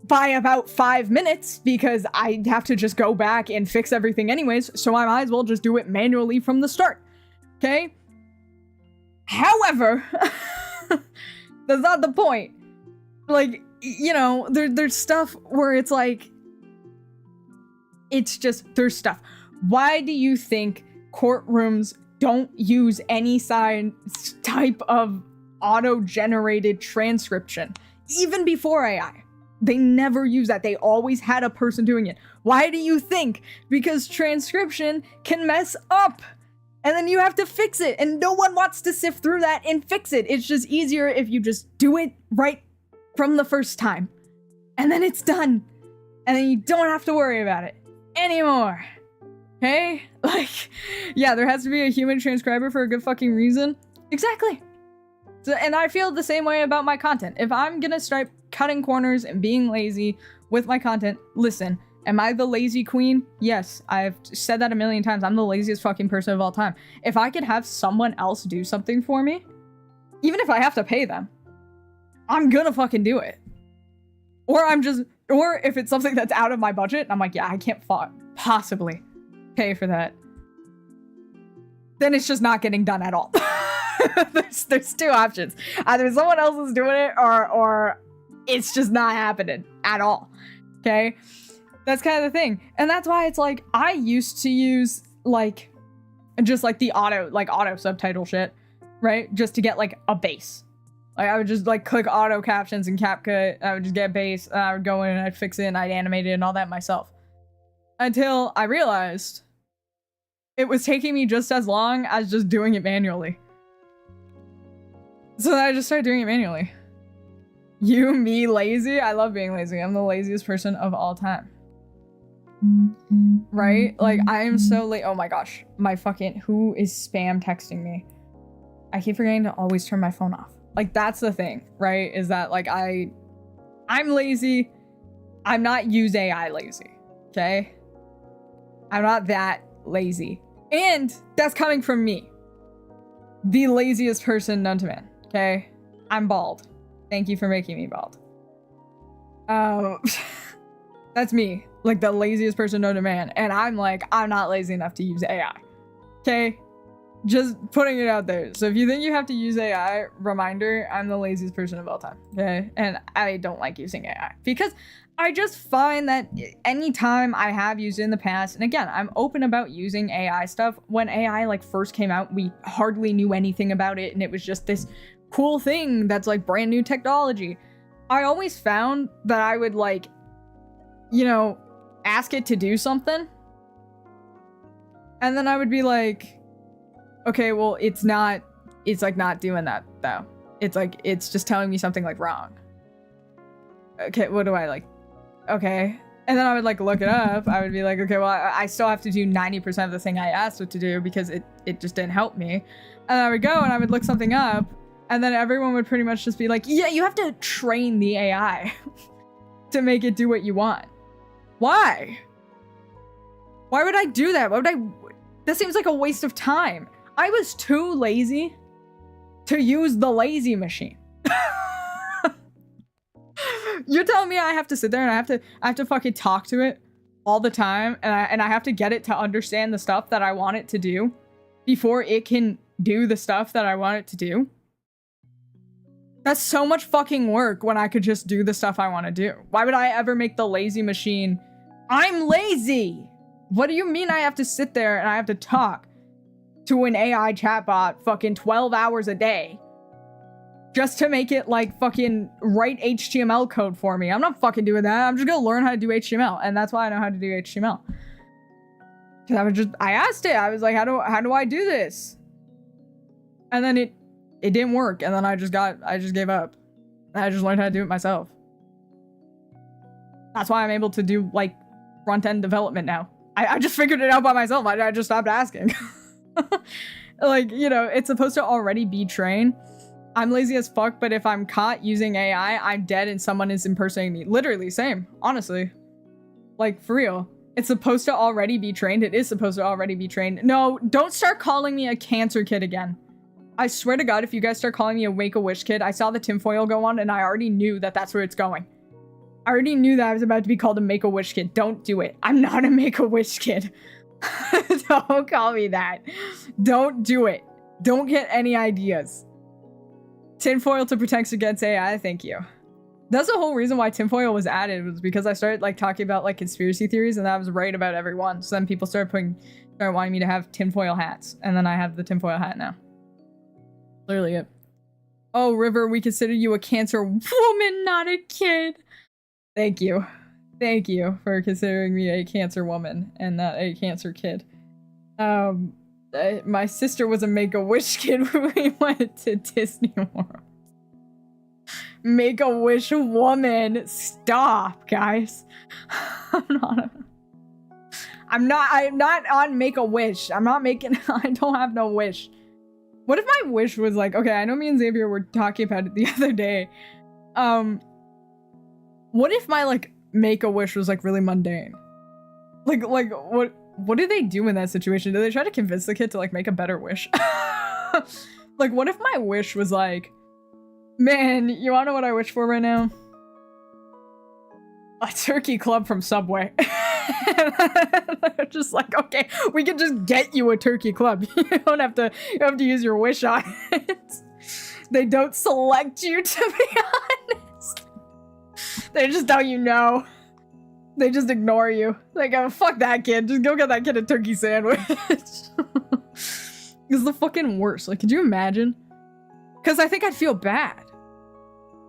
By about 5 minutes, because I have to just go back and fix everything anyways, so I might as well just do it manually from the start. Okay? However, that's not the point. Like, you know, there's stuff where it's like, it's just, there's stuff. Why do you think courtrooms don't use any type of auto-generated transcription? Even before AI. They never use that. They always had a person doing it. Why do you think? Because transcription can mess up. And then you have to fix it. And no one wants to sift through that and fix it. It's just easier if you just do it right from the first time. And then it's done. And then you don't have to worry about it anymore. Okay? Like, yeah, there has to be a human transcriber for a good fucking reason. Exactly. So, and I feel the same way about my content. If I'm gonna start cutting corners and being lazy with my content, listen, am I the lazy queen? Yes, I've said that a million times. I'm the laziest fucking person of all time. If I could have someone else do something for me, Even if I have to pay them, I'm gonna fucking do it. Or if it's something that's out of my budget, and I'm like, yeah, I can't possibly pay for that, then it's just not getting done at all. there's two options. Either someone else is doing it, or it's just not happening at all. Okay? That's kind of the thing. And that's why it's like, I used to use like, just like the auto subtitle shit, right? Just to get like a base. Like I would just like click auto captions in CapCut, I would just get base, and I would go in and I'd fix it and I'd animate it and all that myself. Until I realized it was taking me just as long as just doing it manually. So then I just started doing it manually. You, me, lazy? I love being lazy. I'm the laziest person of all time. Right? Like, I am so late. Oh my gosh. My fucking... Who is spam texting me? I keep forgetting to always turn my phone off. Like, that's the thing, right? Is that, like, I'm lazy. I'm not use AI lazy. Okay? I'm not that lazy. And that's coming from me. The laziest person known to man. Okay? I'm bald. Thank you for making me bald. That's me. Like, the laziest person known to man. And I'm like, I'm not lazy enough to use AI. Okay? Just putting it out there. So if you think you have to use AI, reminder, I'm the laziest person of all time. Okay? And I don't like using AI. Because I just find that anytime I have used it in the past, and again, I'm open about using AI stuff. When AI like first came out, we hardly knew anything about it. And it was just this cool thing that's like brand new technology. I always found that I would like, you know, ask it to do something. And then I would be like, okay, well, it's like not doing that though. It's like, it's just telling me something like wrong. Okay, what do I like? Okay. And then I would like look it up. I would be like, okay, well, I still have to do 90% of the thing I asked it to do because it just didn't help me. And I would go and I would look something up, and then everyone would pretty much just be like, yeah, you have to train the AI to make it do what you want. Why? Why would I do that? Why would I? That seems like a waste of time. I was too lazy to use the lazy machine. You're telling me I have to sit there and I have to fucking talk to it all the time, and I have to get it to understand the stuff that I want it to do before it can do the stuff that I want it to do? That's so much fucking work when I could just do the stuff I want to do. Why would I ever make the lazy machine? I'm lazy! What do you mean I have to sit there and I have to talk to an AI chatbot fucking 12 hours a day just to make it like fucking write HTML code for me? I'm not fucking doing that. I'm just gonna learn how to do HTML, and that's why I know how to do HTML. I asked it. I was like, how do I do this? And then it didn't work, and then I just gave up. And I just learned how to do it myself. That's why I'm able to do like front-end development now. I just figured it out by myself. I just stopped asking. Like, you know, it's supposed to already be trained. I'm lazy as fuck, but if I'm caught using AI, I'm dead and someone is impersonating me. Literally, same. Honestly. Like, for real. It's supposed to already be trained. It is supposed to already be trained. No, don't start calling me a cancer kid again. I swear to God, if you guys start calling me a Make-A-Wish kid, I saw the tinfoil go on and I already knew that that's where it's going. I already knew that I was about to be called a Make-A-Wish kid. Don't do it. I'm not a Make-A-Wish kid. Don't call me that. Don't do it. Don't get any ideas. Tinfoil to protect against AI, thank you. That's the whole reason why tinfoil was added, was because I started like talking about like conspiracy theories, and that was right about every one. So then people started wanting me to have tinfoil hats, and then I have the tinfoil hat now. Literally it. Oh, River, we consider you a cancer woman, not a kid. Thank you. Thank you for considering me a cancer woman and not a cancer kid. My sister was a Make-A-Wish kid when we went to Disney World. Make-A-Wish woman. Stop, guys. I'm not on Make-A-Wish. I'm not making... I don't have no wish. What if my wish was like... Okay, I know me and Xavier were talking about it the other day. What if my, like, Make-A-Wish was, like, really mundane? Like, what do they do in that situation? Do they try to convince the kid to, like, make a better wish? Like, what if my wish was like, man, you wanna know what I wish for right now? A turkey club from Subway. Just like, okay, we can just get you a turkey club. You don't have to use your wish on it. They don't select you, to be honest. They just tell you no. They just ignore you. Like, oh, fuck that kid. Just go get that kid a turkey sandwich. It's the fucking worst. Like, could you imagine? Because I think I'd feel bad.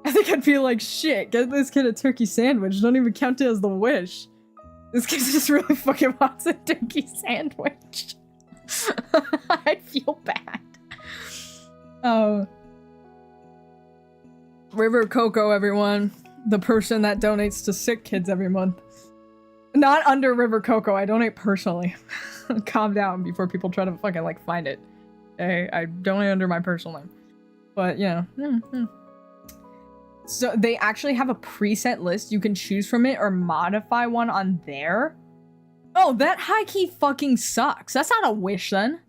I think I'd feel like, shit, get this kid a turkey sandwich. Don't even count it as the wish. This kid just really fucking wants a turkey sandwich. I'd feel bad. Oh. River Coco, everyone. The person that donates to sick kids every month. Not under River Coco. I donate personally. Calm down before people try to fucking, like, find it. Okay? I donate under my personal name. But, yeah. So they actually have a preset list. You can choose from it or modify one on there. Oh, that high-key fucking sucks. That's not a wish, then.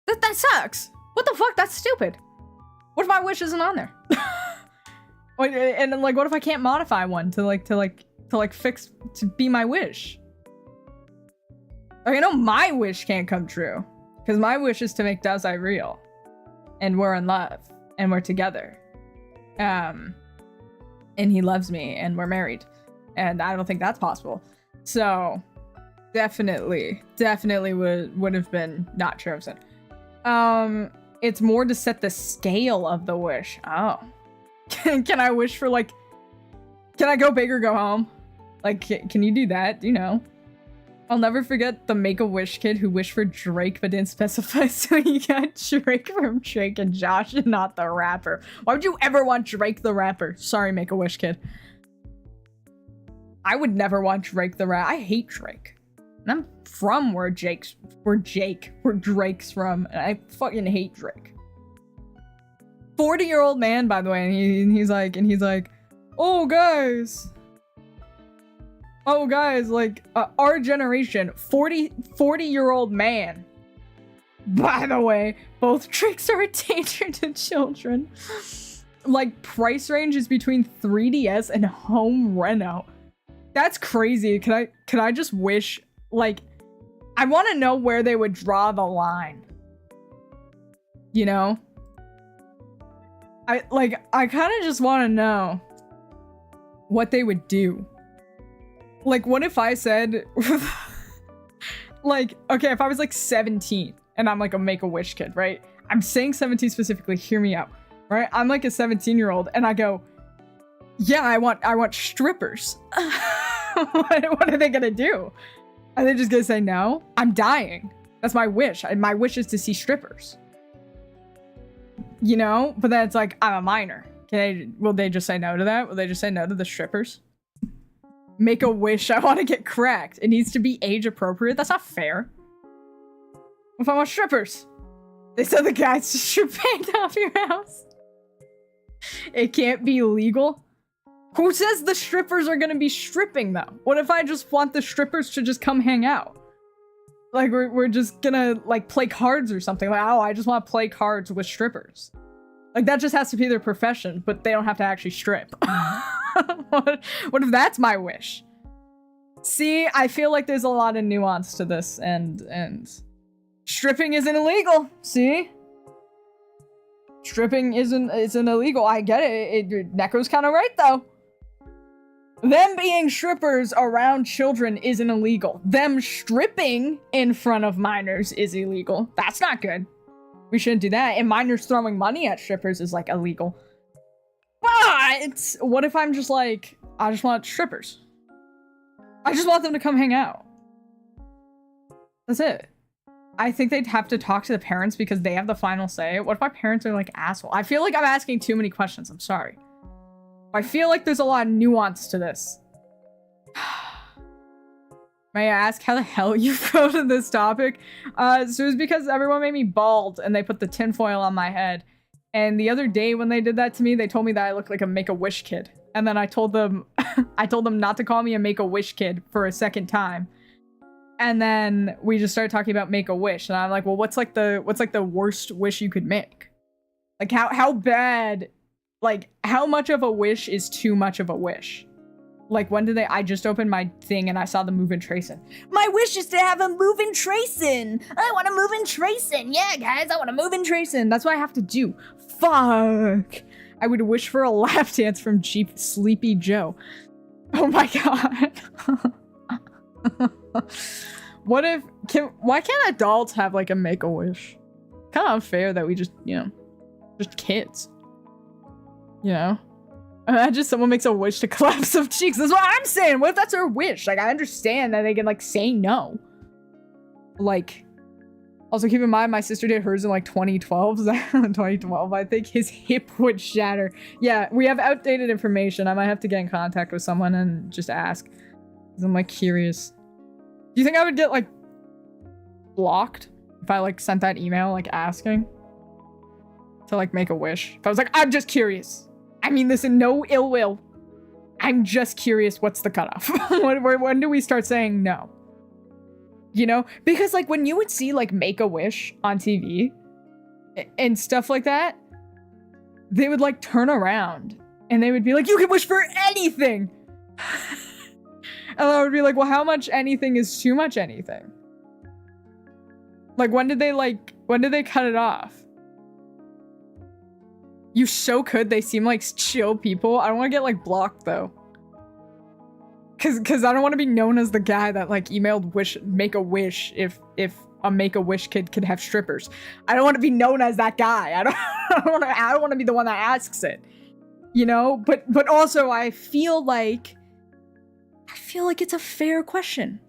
That sucks. What the fuck? That's stupid. What if my wish isn't on there? And then, like, what if I can't modify one to fix to be my wish? Like, I know my wish can't come true because my wish is to make Dazai real, and we're in love and we're together, and he loves me and we're married, and I don't think that's possible. So definitely would have been not chosen. It's more to set the scale of the wish. Oh. Can I wish for, like, can I go big or go home? Like, can you do that? Do you know? I'll never forget the Make-A-Wish kid who wished for Drake but didn't specify, so he got Drake from Drake and Josh and not the rapper. Why would you ever want Drake the rapper? Sorry, Make-A-Wish kid. I would never want Drake the rapper. I hate Drake. And I'm from where Drake's from, and I fucking hate Drake. 40-year-old man, by the way, and he's like, oh guys, like, our generation, 40-year-old man. By the way, both Drakes are a danger to children. Like, price range is between 3DS and home reno. That's crazy. Can I just wish, like, I want to know where they would draw the line. You know? I kind of just want to know what they would do. Like, what if I said, like, okay, if I was like 17 and I'm like a Make-A-Wish kid, right? I'm saying 17 specifically, hear me out, right? I'm like a 17-year-old and I go, yeah, I want strippers. What are they gonna do? Are they just gonna say no? I'm dying. That's my wish. My wish is to see strippers. You know? But then it's like, I'm a minor. Will they just say no to that? Will they just say no to the strippers? Make a wish. I want to get cracked. It needs to be age appropriate. That's not fair. If I want strippers, they said the guys to strip paint off your house. It can't be legal. Who says the strippers are gonna be stripping though? What if I just want the strippers to just come hang out? Like, we're just gonna, like, play cards or something. Like, oh, I just want to play cards with strippers. Like, that just has to be their profession, but they don't have to actually strip. What if that's my wish? See, I feel like there's a lot of nuance to this, and stripping isn't illegal. See? Stripping isn't illegal. I get it. Neko's kind of right, though. Them being strippers around children isn't illegal. Them stripping in front of minors is illegal. That's not good. We shouldn't do that. And minors throwing money at strippers is, like, illegal. But what if I'm just like, I just want strippers. I just want them to come hang out. That's it. I think they'd have to talk to the parents because they have the final say. What if my parents are like asshole? I feel like I'm asking too many questions. I'm sorry. I feel like there's a lot of nuance to this. May I ask how the hell you go to this topic? So it was because everyone made me bald and they put the tinfoil on my head. And the other day when they did that to me, they told me that I looked like a Make-A-Wish kid. And then I told them not to call me a Make-A-Wish kid for a second time. And then we just started talking about Make-A-Wish, and I'm like, well, what's like the worst wish you could make? Like how bad, like how much of a wish is too much of a wish? Like when did I just opened my thing and I saw the move-in tracing. My wish is to have a move-in tracing. I want to move in tracing. Yeah, guys, I want to move in tracing. That's what I have to do. Fuck. I would wish for a lap dance from Cheap Sleepy Joe. Oh my god. What if why can't adults have like a Make-A-Wish? Kind of unfair that we just, you know, just kids. You know? Imagine someone makes a wish to collapse of cheeks. That's what I'm saying. What if that's her wish? Like, I understand that they can like say no. Like, also keep in mind my sister did hers in like 2012. 2012, I think his hip would shatter. Yeah, we have outdated information. I might have to get in contact with someone and just ask. Because I'm like curious. Do you think I would get like blocked if I like sent that email like asking to like make a wish? If I was like, I'm just curious. I mean this in no ill will. I'm just curious what's the cutoff. when do we start saying no? You know? Because like when you would see like Make-A-Wish on TV and stuff like that, they would like turn around and they would be like, you can wish for anything. And I would be like, well, how much anything is too much anything? Like, when did they cut it off? You so could. They seem like chill people. I don't want to get, like, blocked, though. Because I don't want to be known as the guy that, like, emailed Make-A-Wish if a Make-A-Wish kid could have strippers. I don't want to be known as that guy. I don't want to be the one that asks it. You know? But also, I feel like it's a fair question.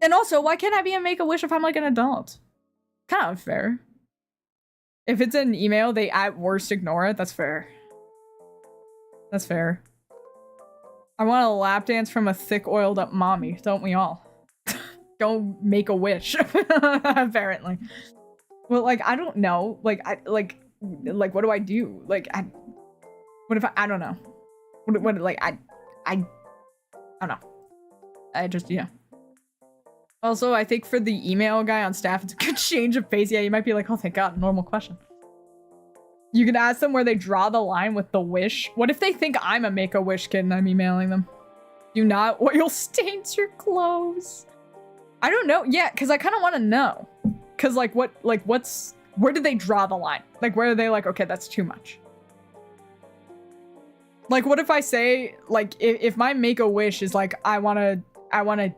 And also, why can't I be a Make-A-Wish if I'm like an adult? Kind of unfair. If it's an email, they at worst ignore it. That's fair. That's fair. I want a lap dance from a thick oiled up mommy, don't we all? Go make a wish. Apparently. Well, like, I don't know. Like, what do I do? Like, what if I don't know. What like, I don't know. I just, you know. Also, I think for the email guy on staff, it's a good change of pace. Yeah, you might be like, oh, thank God, normal question. You can ask them where they draw the line with the wish. What if they think I'm a Make-A-Wish kid and I'm emailing them? Do not oil stains your clothes. I don't know. Yeah, because I kind of want to know. Because, like, where did they draw the line? Like, where are they like, okay, that's too much? Like, what if I say, like, if my Make-A-Wish is like, I want to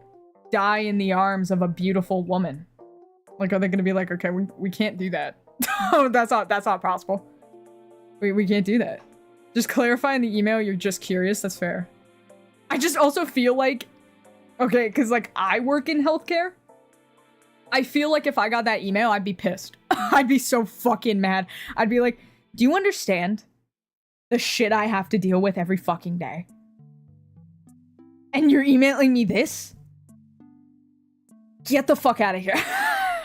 die in the arms of a beautiful woman. Like, are they gonna be like, okay, we can't do that. that's not possible. We can't do that. Just clarify in the email you're just curious. That's fair. I just also feel like, okay, because like I work in healthcare. I feel like if I got that email, I'd be pissed. I'd be so fucking mad. I'd be like, do you understand the shit I have to deal with every fucking day? And you're emailing me this? Get the fuck out of here.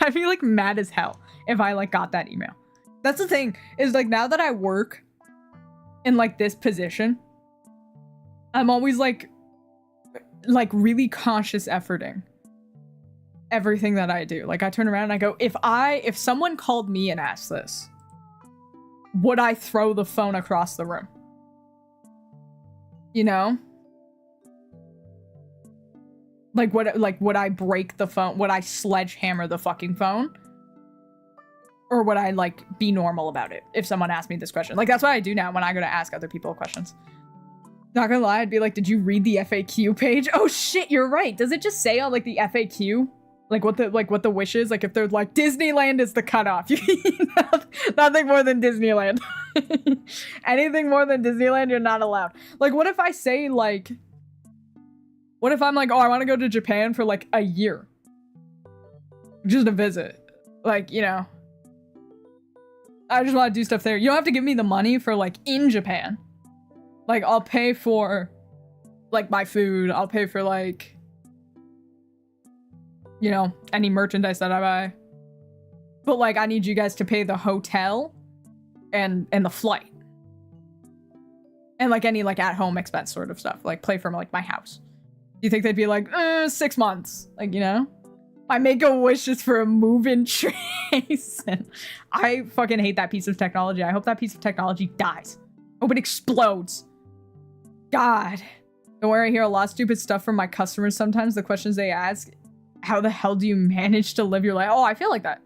I'd be like mad as hell if I like got that email. That's the thing, is like now that I work in like this position, I'm always like really conscious efforting everything that I do. Like I turn around and I go, if someone called me and asked this, would I throw the phone across the room? You know? Like, would I break the phone? Would I sledgehammer the fucking phone? Or would I, like, be normal about it if someone asked me this question? Like, that's what I do now when I go to ask other people questions. Not gonna lie, I'd be like, did you read the FAQ page? Oh shit, you're right. Does it just say on, like, the FAQ? Like, what the wish is? Like, if they're like, Disneyland is the cutoff. Nothing more than Disneyland. Anything more than Disneyland, you're not allowed. Like, what if I say, like... What if I'm like, oh, I want to go to Japan for like a year? Just to visit. Like, you know. I just want to do stuff there. You don't have to give me the money for like in Japan. Like, I'll pay for like my food. I'll pay for like, you know, any merchandise that I buy. But like, I need you guys to pay the hotel and the flight. And like any like at home expense sort of stuff. Like pay for like my house. you think they'd be like, 6 months? Like, you know? My Make-A-Wish is for a move-in trace. And I fucking hate that piece of technology. I hope that piece of technology dies. I hope it explodes. God. Don't worry, I hear a lot of stupid stuff from my customers sometimes. The questions they ask, how the hell do you manage to live your life? Oh, I feel like that.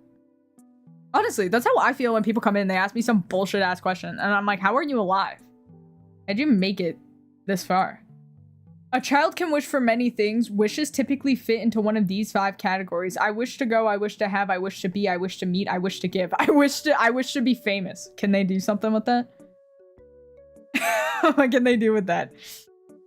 Honestly, that's how I feel when people come in and they ask me some bullshit-ass question. And I'm like, how are you alive? How'd you make it this far? A child can wish for many things. Wishes typically fit into one of these 5 categories. I wish to go, I wish to have, I wish to be, I wish to meet, I wish to give. I wish to be famous. Can they do something with that? What can they do with that?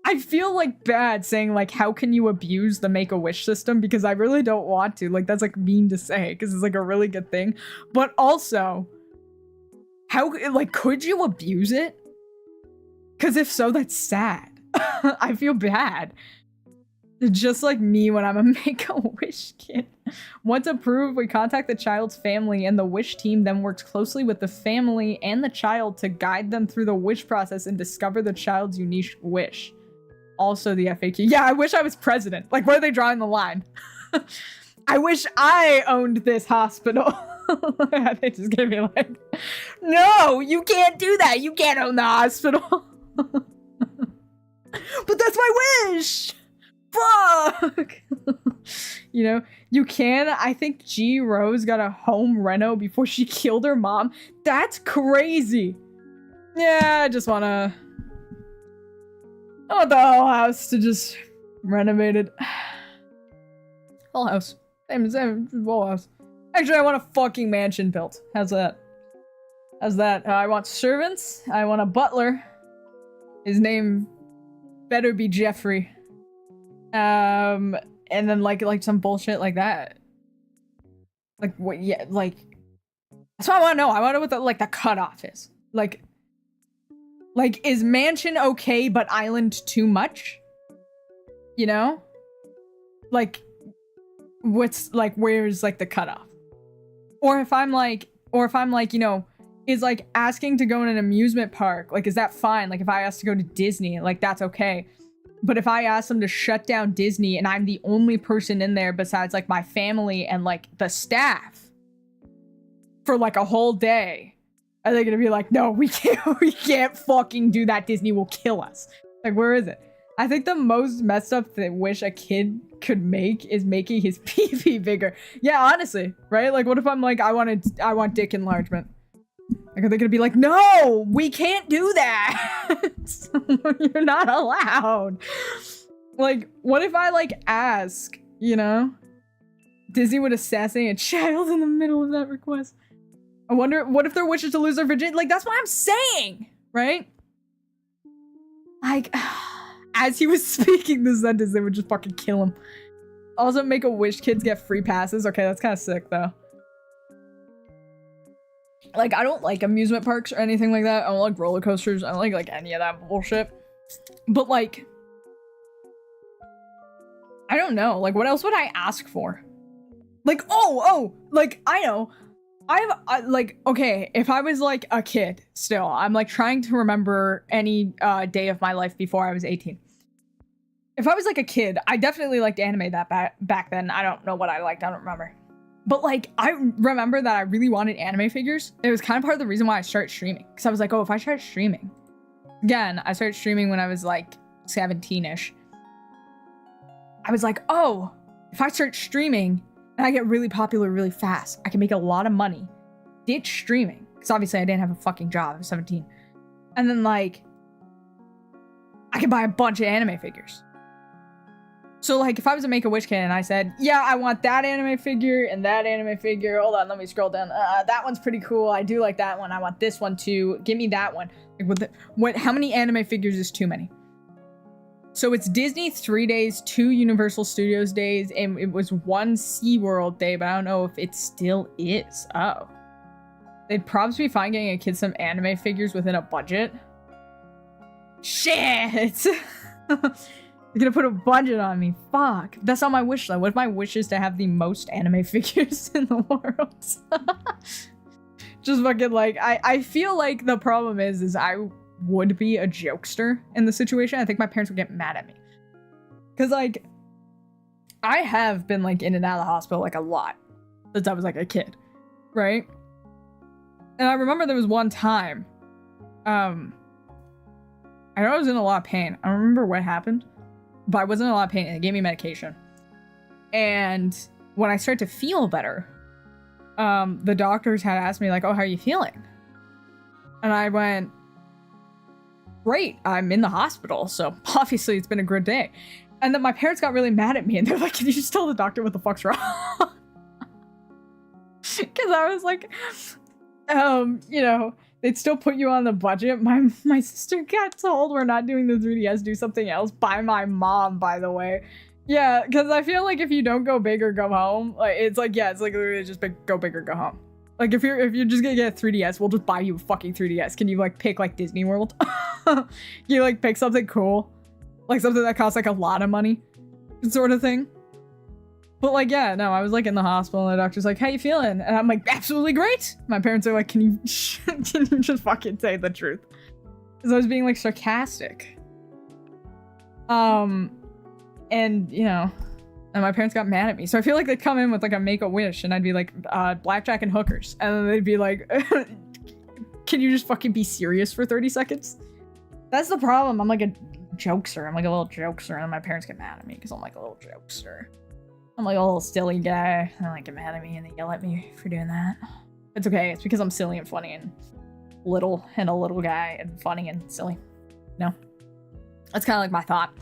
I feel like bad saying like, how can you abuse the Make-A-Wish system? Because I really don't want to. Like, that's like mean to say because it's like a really good thing. But also, how, like, could you abuse it? Because if so, that's sad. I feel bad. Just like me when I'm a Make-A-Wish kid. Once approved, we contact the child's family and the wish team then works closely with the family and the child to guide them through the wish process and discover the child's unique wish. Also the FAQ. Yeah, I wish I was president. Like, where are they drawing the line? I wish I owned this hospital. They just gonna be like, no, you can't do that. You can't own the hospital. But that's my wish. Fuck. You know, you can. I think G Rose got a home reno before she killed her mom. That's crazy. Yeah, I just want the whole house to just renovate it. Whole house. Same whole house. Actually, I want a fucking mansion built. How's that? How's that? I want servants. I want a butler. His name better be Jeffrey. And then like some bullshit like that. Like what? Yeah, like that's what I want to know. I want to know what the like the cutoff is. Like is mansion okay, but island too much? You know? Like what's like where's like the cutoff? Or if I'm like, you know, is like asking to go in an amusement park, like is that fine? Like if I ask to go to Disney, like that's okay. But if I ask them to shut down Disney and I'm the only person in there besides like my family and like the staff for like a whole day, are they gonna be like, no, we can't fucking do that. Disney will kill us. Like, where is it? I think the most messed up wish a kid could make is making his pee-pee bigger. Yeah, honestly, right? Like, what if I'm like, I want dick enlargement? Like, are they gonna be like, no, we can't do that. You're not allowed. Like, what if I like ask, you know? Disney would assassinate a child in the middle of that request. I wonder, what if their wish is to lose their virginity? Like, that's what I'm saying, right? Like, as he was speaking this sentence, they would just fucking kill him. Also, Make-A-Wish kids get free passes. Okay, that's kind of sick, though. Like, I don't like amusement parks or anything like that. I don't like roller coasters. I don't like any of that bullshit. But, like, I don't know. Like, what else would I ask for? Like, like, I know. like, okay, if I was, like, a kid still, I'm, like, trying to remember any day of my life before I was 18. If I was, like, a kid, I definitely liked anime that back then. I don't know what I liked. I don't remember. But, like, I remember that I really wanted anime figures. It was kind of part of the reason why I started streaming. Because I was like, oh, if I start streaming. Again, I started streaming when I was, like, 17-ish. I was like, oh, if I start streaming and I get really popular really fast, I can make a lot of money. Ditch streaming. Because obviously I didn't have a fucking job. I was 17. And then, like, I could buy a bunch of anime figures. So, like, if I was a Make-A-Wish kid and I said, yeah, I want that anime figure and that anime figure. Hold on, let me scroll down. That one's pretty cool. I do like that one. I want this one too. Give me that one. Like, how many anime figures is too many? So it's Disney 3 days, 2 Universal Studios days, and it was 1 SeaWorld day, but I don't know if it still is. Oh. They'd probably be fine getting a kid some anime figures within a budget. Shit! You're gonna put a budget on me. Fuck. That's not my wish list. What if my wish is to have the most anime figures in the world? Just fucking like, I feel like the problem is I would be a jokester in the situation. I think my parents would get mad at me. Because, like, I have been, like, in and out of the hospital, like, a lot since I was, like, a kid, right? And I remember there was one time, I know I was in a lot of pain. I don't remember what happened, but I was in a lot of pain, and they gave me medication. And when I started to feel better, the doctors had asked me, like, oh, how are you feeling? And I went, great, I'm in the hospital, so obviously it's been a good day. And then my parents got really mad at me, and they're like, can you just tell the doctor what the fuck's wrong? Because I was like, you know, they'd still put you on the budget. My sister got told we're not doing the 3DS, do something else, by my mom, by the way. Yeah, because I feel like if you don't go big or go home, like, it's like, yeah, it's like literally just go big or go home. Like, if you're just gonna get a 3DS, we'll just buy you a fucking 3DS. Can you, like, pick, like, Disney World? Can you, like, pick something cool? Like, something that costs, like, a lot of money? Sort of thing. But, like, yeah, no, I was, like, in the hospital, and the doctor's like, how you feeling? And I'm like, absolutely great! My parents are like, can you just fucking say the truth? Because I was being, like, sarcastic. And, you know, and my parents got mad at me. So I feel like they'd come in with, like, a Make-A-Wish, and I'd be like, blackjack and hookers. And then they'd be like, can you just fucking be serious for 30 seconds? That's the problem. I'm like a jokester. I'm like a little jokester, and my parents get mad at me because I'm like a little jokester. I'm like a little silly guy, and they like get mad at me, and they yell at me for doing that. It's okay. It's because I'm silly and funny and little, and a little guy, and funny and silly. No, that's kind of like my thought.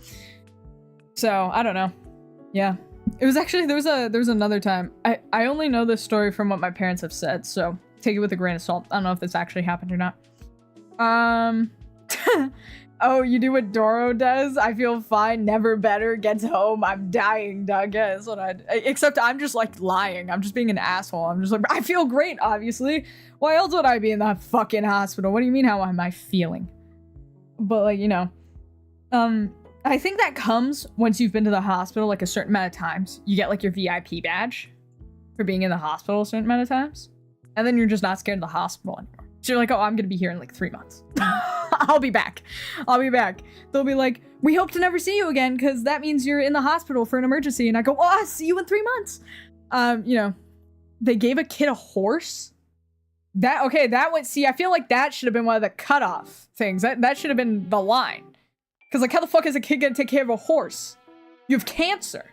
So I don't know. Yeah, it was actually there was another time. I only know this story from what my parents have said, so take it with a grain of salt. I don't know if this actually happened or not. Oh, you do what Doro does? I feel fine, never better, gets home, I'm dying, Doug. Yeah, that's what except I'm just, like, lying. I'm just being an asshole. I'm just like, I feel great, obviously. Why else would I be in the fucking hospital? What do you mean, how am I feeling? But, like, you know, I think that comes once you've been to the hospital, like, a certain amount of times. You get, like, your VIP badge for being in the hospital a certain amount of times. And then you're just not scared of the hospital anymore. So you're like, oh, I'm gonna be here in, like, 3 months. I'll be back. I'll be back. They'll be like, we hope to never see you again, because that means you're in the hospital for an emergency. And I go, oh, I'll see you in 3 months. You know, they gave a kid a horse. That would, see, I feel like that should have been one of the cutoff things. That should have been the line. Because, like, how the fuck is a kid gonna take care of a horse? You have cancer.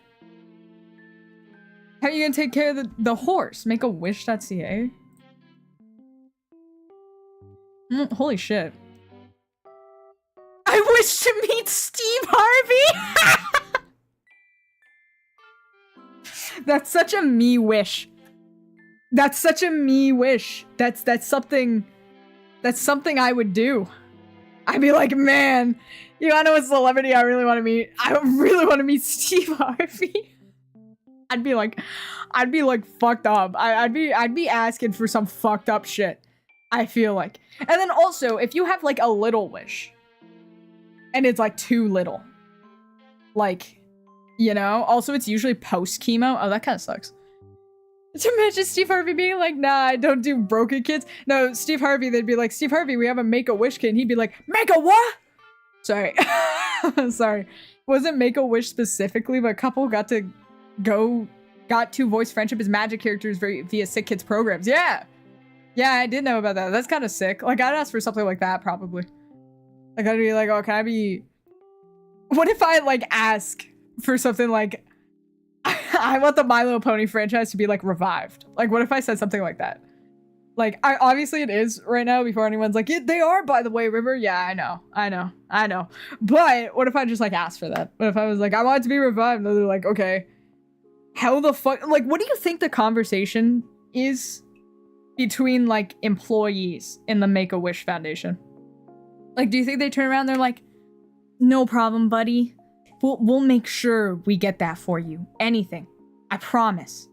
How are you gonna take care of the horse? Make-A-Wish.ca? Holy shit. I wish to meet Steve Harvey! That's such a me wish. That's such a me wish. That's something I would do. I'd be like, man, you wanna know what celebrity I really want to meet? I really want to meet Steve Harvey. I'd be like fucked up. I'd be asking for some fucked up shit. I feel like. And then also, if you have, like, a little wish, and it's, like, too little, like, you know? Also, it's usually post-chemo. Oh, that kind of sucks. To imagine Steve Harvey being like, nah, I don't do broken kids. No, Steve Harvey, they'd be like, Steve Harvey, we have a Make-A-Wish kid. And he'd be like, Make-A-what? Sorry. Sorry. Wasn't Make-A-Wish specifically, but a couple got to voice friendship as magic characters via Sick Kids programs. Yeah! Yeah, I did know about that. That's kind of sick. Like, I'd ask for something like that, probably. Like, I'd be like, oh, can I be... What if I, like, ask for something like... I want the My Little Pony franchise to be, like, revived. Like, what if I said something like that? Like, obviously it is right now before anyone's like, yeah, they are, by the way, River. Yeah, I know. But what if I just, like, asked for that? What if I was like, I want it to be revived? And they're like, okay. How the fuck... Like, what do you think the conversation is between, like, employees in the Make-A-Wish Foundation? Like, do you think they turn around and they're like, no problem, buddy. We'll make sure we get that for you. Anything. I promise.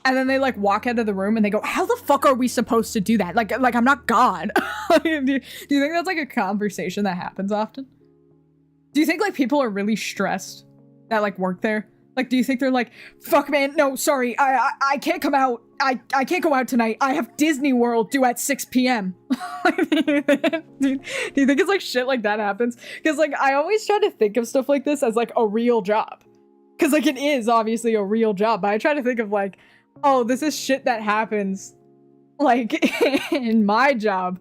And then they, like, walk out of the room and they go, how the fuck are we supposed to do that? Like I'm not God. Do you think that's, like, a conversation that happens often? Do you think, like, people are really stressed that, like, work there? Like, do you think they're like, fuck, man, no, sorry, I can't come out. I can't go out tonight. I have Disney World due at 6 p.m. do you think it's, like, shit like that happens? Because, like, I always try to think of stuff like this as, like, a real job. Because, like, it is obviously a real job. But I try to think of, like, oh, this is shit that happens, like, in my job.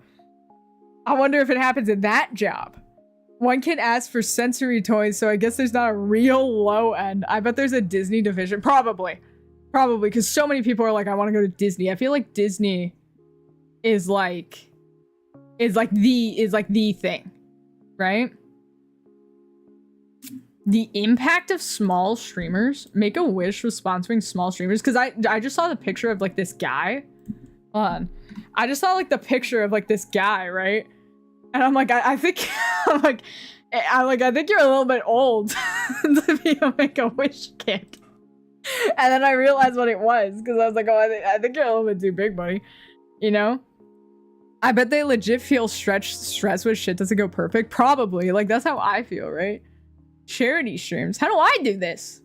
I wonder if it happens in that job. One kid asked for sensory toys, so I guess there's not a real low end. I bet there's a Disney division. Probably, because so many people are like, I want to go to Disney. I feel like Disney is like the thing, right? The impact of small streamers. Make-A-Wish was sponsoring small streamers, because I just saw the picture of, like, this guy. Hold on. I just saw, like, the picture of, like, this guy, right? And I'm like, I think, I think you're a little bit old to be a Make-A-Wish kid. And then I realized what it was, because I was like, oh, I think you're a little bit too big, buddy. You know? I bet they legit feel stressed when shit doesn't go perfect. Probably. Like, that's how I feel, right? Charity streams. How do I do this?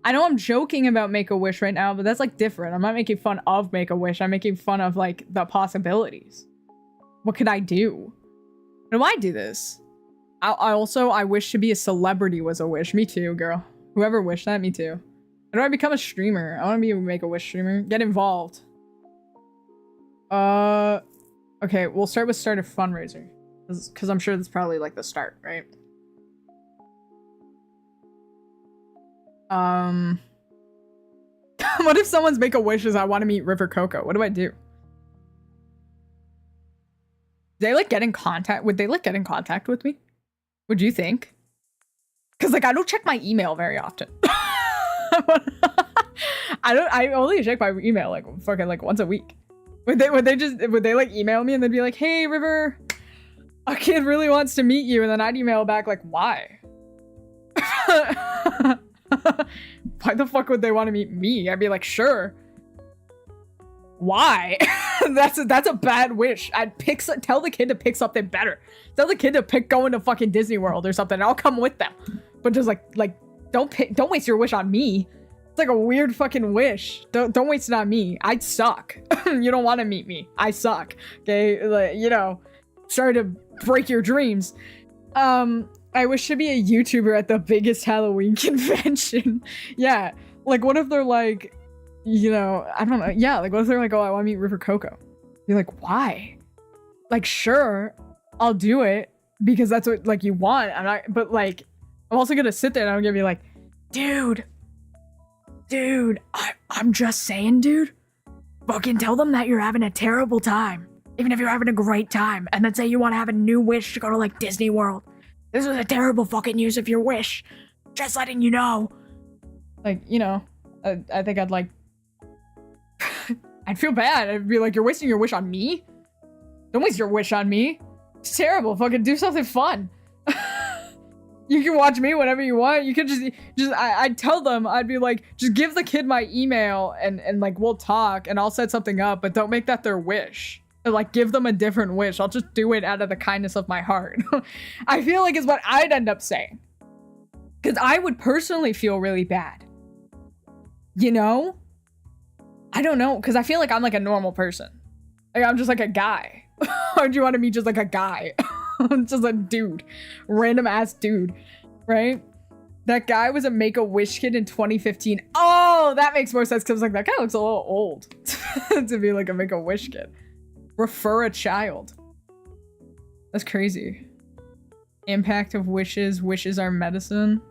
I know I'm joking about Make-A-Wish right now, but that's, like, different. I'm not making fun of Make-A-Wish. I'm making fun of, like, the possibilities. What could I do? How do I do this? I wish to be a celebrity was a wish. Me too, girl. Whoever wished that, me too. How do I become a streamer? I want to be a Make-A-Wish streamer. Get involved. Okay, we'll start with start a fundraiser. Because I'm sure that's probably, like, the start, right? What if someone's Make-A-Wish is I want to meet River Coco? What do I do? They like get in contact? Would they like get in contact with me? Would you think? Because, like, I don't check my email very often. I only check my email like fucking like once a week. Would they like email me and they'd be like, hey River, a kid really wants to meet you, and then I'd email back like, why? Why the fuck would they want to meet me? I'd be like, sure. Why? that's a bad wish. Tell the kid to pick something better. Tell the kid to pick going to fucking Disney World or something. I'll come with them. But just like don't waste your wish on me. It's like a weird fucking wish. Don't waste it on me. I suck. You don't want to meet me. I suck. Okay, like, you know, sorry to break your dreams. I wish to be a YouTuber at the biggest Halloween convention. Yeah, like what if they're like, you know, I don't know. Yeah, like what if they're like, oh, I want to meet River Coco. You're like, why? Like, sure, I'll do it because that's what like you want. But like, I'm also gonna sit there and I'm gonna be like, dude, I'm just saying, dude. Fucking tell them that you're having a terrible time, even if you're having a great time, and then say you want to have a new wish to go to like Disney World. This is a terrible fucking use of your wish. Just letting you know. Like, you know, I think I'd like. I'd feel bad. I'd be like, you're wasting your wish on me? Don't waste your wish on me. It's terrible. Fucking do something fun. You can watch me whenever you want. You can I'd tell them, I'd be like, just give the kid my email and like, we'll talk and I'll set something up, but don't make that their wish. And like, give them a different wish. I'll just do it out of the kindness of my heart. I feel like is what I'd end up saying. Because I would personally feel really bad. You know? I don't know, because I feel like I'm like a normal person. Like, I'm just like a guy. Or do you want to meet just like a guy? Just a dude. Random ass dude. Right? That guy was a Make-A-Wish kid in 2015. Oh, that makes more sense, because I was like, that guy looks a little old to be like a Make-A-Wish kid. Refer a child. That's crazy. Impact of wishes. Wishes are medicine.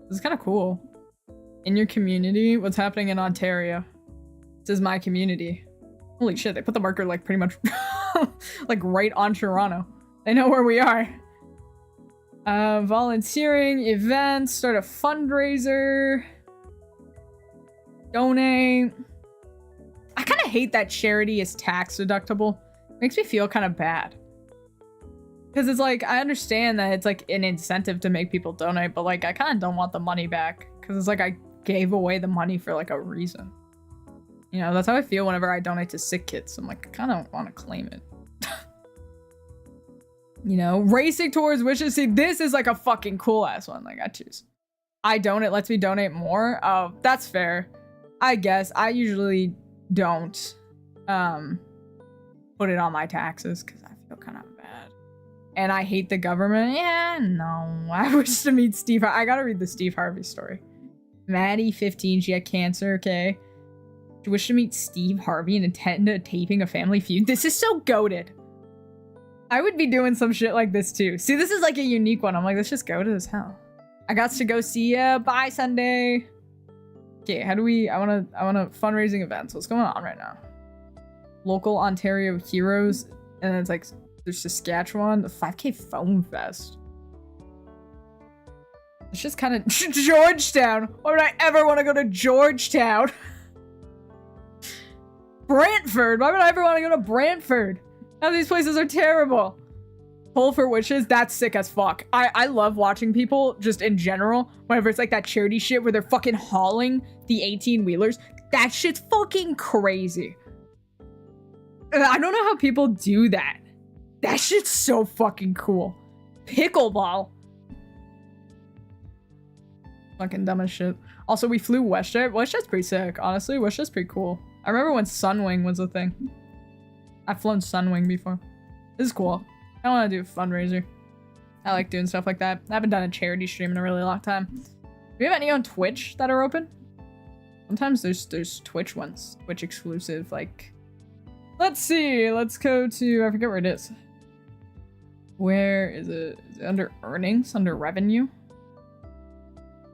This is kind of cool. In your community, what's happening in Ontario? This is my community. Holy shit, they put the marker like pretty much like right on Toronto. They know where we are. Volunteering, events, start a fundraiser, donate. I kind of hate that charity is tax deductible. Makes me feel kind of bad. Because it's like, I understand that it's like an incentive to make people donate, but like I kind of don't want the money back. Because it's like I gave away the money for like a reason. You know, that's how I feel whenever I donate to sick kids. I'm like, I kind of want to claim it. You know, racing towards wishes. See, this is like a fucking cool ass one. Like, I choose. I donate lets me donate more. Oh, that's fair. I guess. I usually don't put it on my taxes because I feel kind of bad. And I hate the government. Yeah, no. I wish to meet Steve. I gotta read the Steve Harvey story. Maddie, 15, she had cancer, okay. She wished to meet Steve Harvey and attend a taping of Family Feud. This is so goated. I would be doing some shit like this too. See, this is like a unique one. I'm like, let's just go to this hell. I got to go see ya. Bye, Sunday. Okay, how do we... I want to fundraising events. What's going on right now? Local Ontario heroes. And it's like, there's Saskatchewan. The 5K Foam Fest. It's just kind of... Georgetown. Why would I ever want to go to Georgetown? Brantford. Why would I ever want to go to Brantford? None of these places are terrible. Pull for Wishes, that's sick as fuck. I love watching people, just in general, whenever it's like that charity shit where they're fucking hauling the 18-wheelers. That shit's fucking crazy. I don't know how people do that. That shit's so fucking cool. Pickleball. Fucking dumb as shit. Also, we flew WestJet. WestJet's pretty sick, honestly. WestJet's pretty cool. I remember when Sunwing was a thing. I've flown Sunwing before. This is cool. I want to do a fundraiser. I like doing stuff like that. I haven't done a charity stream in a really long time. Do we have any on Twitch that are open? Sometimes there's Twitch ones. Twitch exclusive, like... Let's see. Let's go to... I forget where it is. Where is it? Is it under earnings? Under revenue?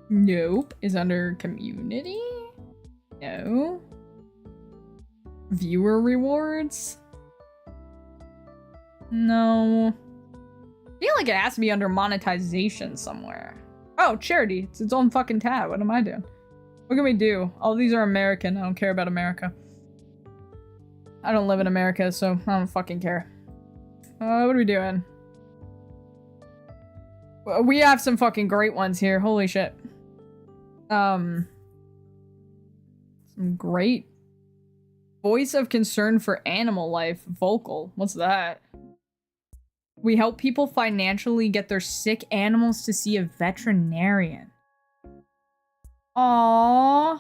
Nope. Is under community? No. Viewer rewards? No. I feel like it has to be under monetization somewhere. Oh, charity. It's its own fucking tab. What am I doing? What can we do? All these are American. I don't care about America. I don't live in America, so I don't fucking care. What are we doing? We have some fucking great ones here. Holy shit. Some great voice of concern for animal life. Vocal. What's that? We help people financially get their sick animals to see a veterinarian. Aww.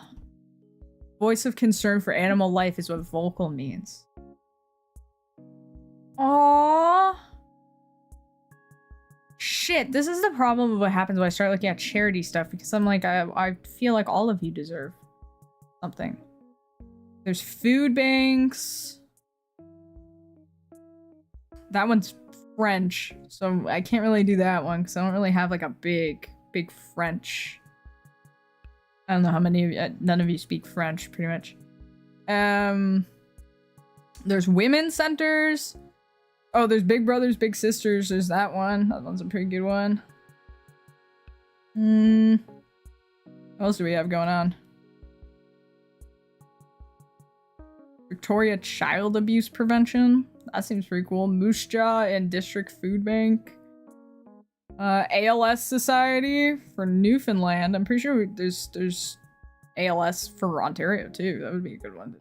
Voice of concern for animal life is what vocal means. Aww. Shit, this is the problem of what happens when I start looking at charity stuff, because I'm like, I feel like all of you deserve something. There's food banks. That one's French, so I can't really do that one because I don't really have like a big French. I don't know how many of you, none of you speak French, pretty much. There's women's centers. Oh, there's Big Brothers, Big Sisters. There's that one. That one's a pretty good one. What else do we have going on? Victoria Child Abuse Prevention. That seems pretty cool. Moose Jaw and District Food Bank. ALS Society for Newfoundland. I'm pretty sure there's ALS for Ontario too. That would be a good one.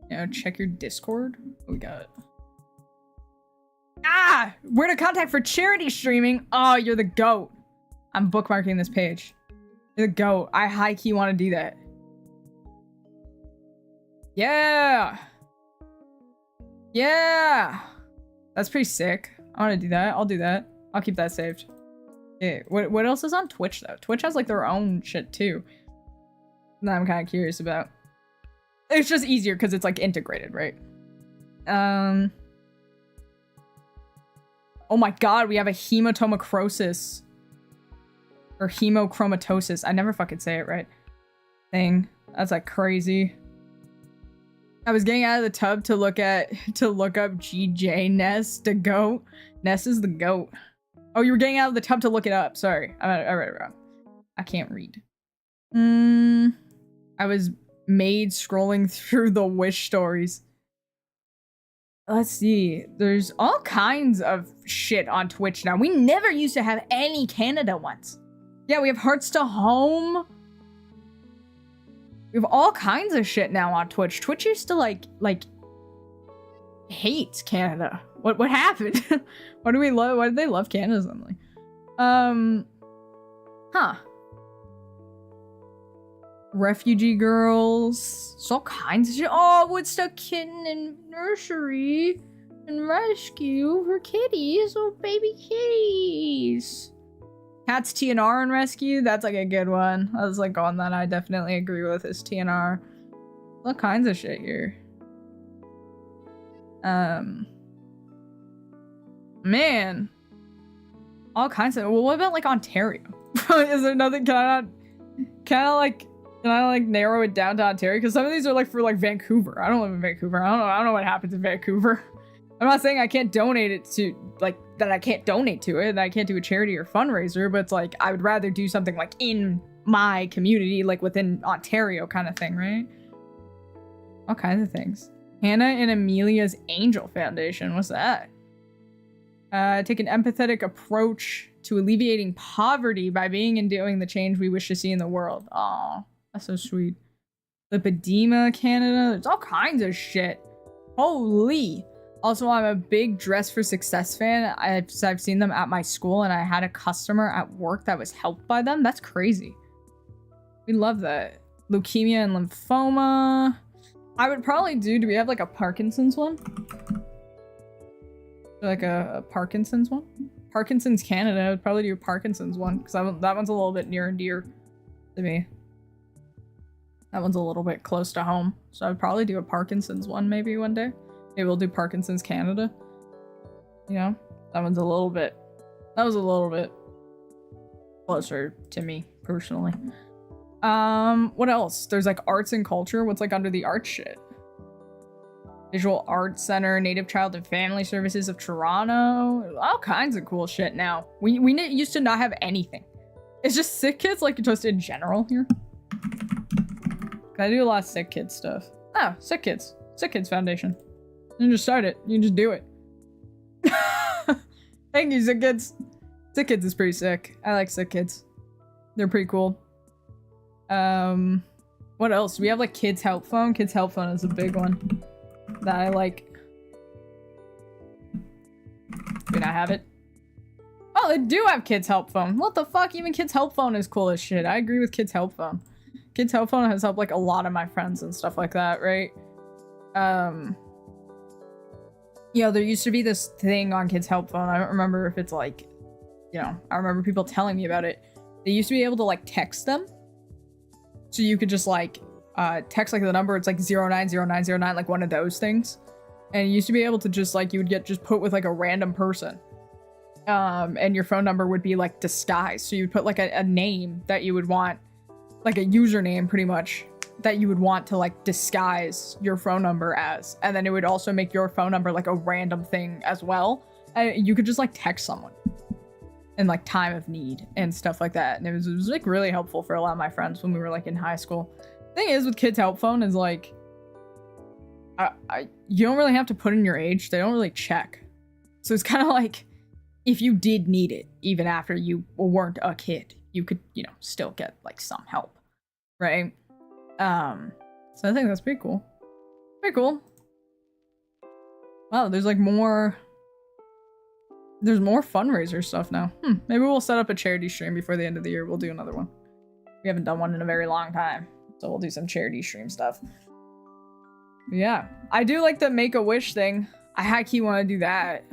You know, check your Discord. What we got? Ah! Where to contact for charity streaming? Oh, you're the GOAT. I'm bookmarking this page. You're the GOAT. I high-key want to do that. Yeah! Yeah! That's pretty sick. I want to do that. I'll do that. I'll keep that saved. Yeah. What else is on Twitch, though? Twitch has, like, their own shit, too. That I'm kind of curious about. It's just easier because it's, like, integrated, right? Oh my god, we have a hematomacrosis. Or hemochromatosis. I never fucking say it right. Thing. That's, like, crazy. I was getting out of the tub to look up GJ Ness, the goat. Ness is the goat. Oh, you were getting out of the tub to look it up. Sorry. I read it wrong. I can't read. I was made scrolling through the Wish stories. Let's see. There's all kinds of shit on Twitch now. We never used to have any Canada ones. Yeah, we have Hearts to Home. We have all kinds of shit now on Twitch. Twitch used to like hate Canada. What happened? Why do we love? Why did they love Canada suddenly? Huh. Refugee girls. It's all kinds of shit. Oh, Woodstock Kitten and Nursery and Rescue for kitties. Oh, baby kitties. Cats TNR and rescue. That's like a good one. I was like on that. I definitely agree with is TNR. All kinds of shit here. Man. All kinds of. Well, what about like Ontario? Is there nothing? Can I narrow it down to Ontario? Because some of these are like for like Vancouver. I don't live in Vancouver. I don't know what happens in Vancouver. I'm not saying I can't donate it to like that. I can't donate to it. That I can't do a charity or fundraiser. But it's like I would rather do something like in my community, like within Ontario, kind of thing, right? All kinds of things. Hannah and Amelia's Angel Foundation. What's that? Take an empathetic approach to alleviating poverty by being and doing the change we wish to see in the world. Aw, that's so sweet. Lipedema Canada. There's all kinds of shit. Holy. Also, I'm a big Dress for Success fan. I've seen them at my school, and I had a customer at work that was helped by them. That's crazy. We love that. Leukemia and lymphoma. I would probably do we have like a Parkinson's one? Like a Parkinson's one? Parkinson's Canada. I would probably do a Parkinson's one because that one's a little bit near and dear to me. That one's a little bit close to home. So I'd probably do a Parkinson's one maybe one day. Maybe we'll do Parkinson's Canada. You know? That was a little bit closer to me personally. What else? There's like arts and culture. What's like under the art shit? Visual Arts Center, Native Child and Family Services of Toronto. All kinds of cool shit now. We used to not have anything. It's just sick kids, like just in general here. I do a lot of sick kids stuff. Oh, sick kids. Sick Kids Foundation. You can just start it. You can just do it. Thank you, Sick Kids. Sick Kids is pretty sick. I like Sick Kids. They're pretty cool. What else? We have like Kids Help Phone. Kids Help Phone is a big one that I like. Do not have it. Oh, they do have Kids Help Phone. What the fuck? Even Kids Help Phone is cool as shit. I agree with Kids Help Phone. Kids Help Phone has helped like a lot of my friends and stuff like that, right? You know, there used to be this thing on Kids Help Phone. I don't remember if it's like, you know, I remember people telling me about it. They used to be able to like text them. So you could just like text like the number, it's like 090909, like one of those things. And you used to be able to just like, you would get just put with like a random person. And your phone number would be like disguised. So you'd put like a name that you would want, like a username pretty much, that you would want to like disguise your phone number as. And then it would also make your phone number like a random thing as well. You could just like text someone in like time of need and stuff like that. And it was like really helpful for a lot of my friends when we were like in high school. Thing is with Kids Help Phone is like, you don't really have to put in your age. They don't really check. So it's kind of like, if you did need it, even after you weren't a kid, you could, you know, still get like some help, right? So I think that's pretty cool. Pretty cool. Wow, there's like more. There's more fundraiser stuff now. Maybe we'll set up a charity stream before the end of the year. We'll do another one. We haven't done one in a very long time, so we'll do some charity stream stuff. Yeah, I do like the Make-A-Wish thing. I high-key want to do that.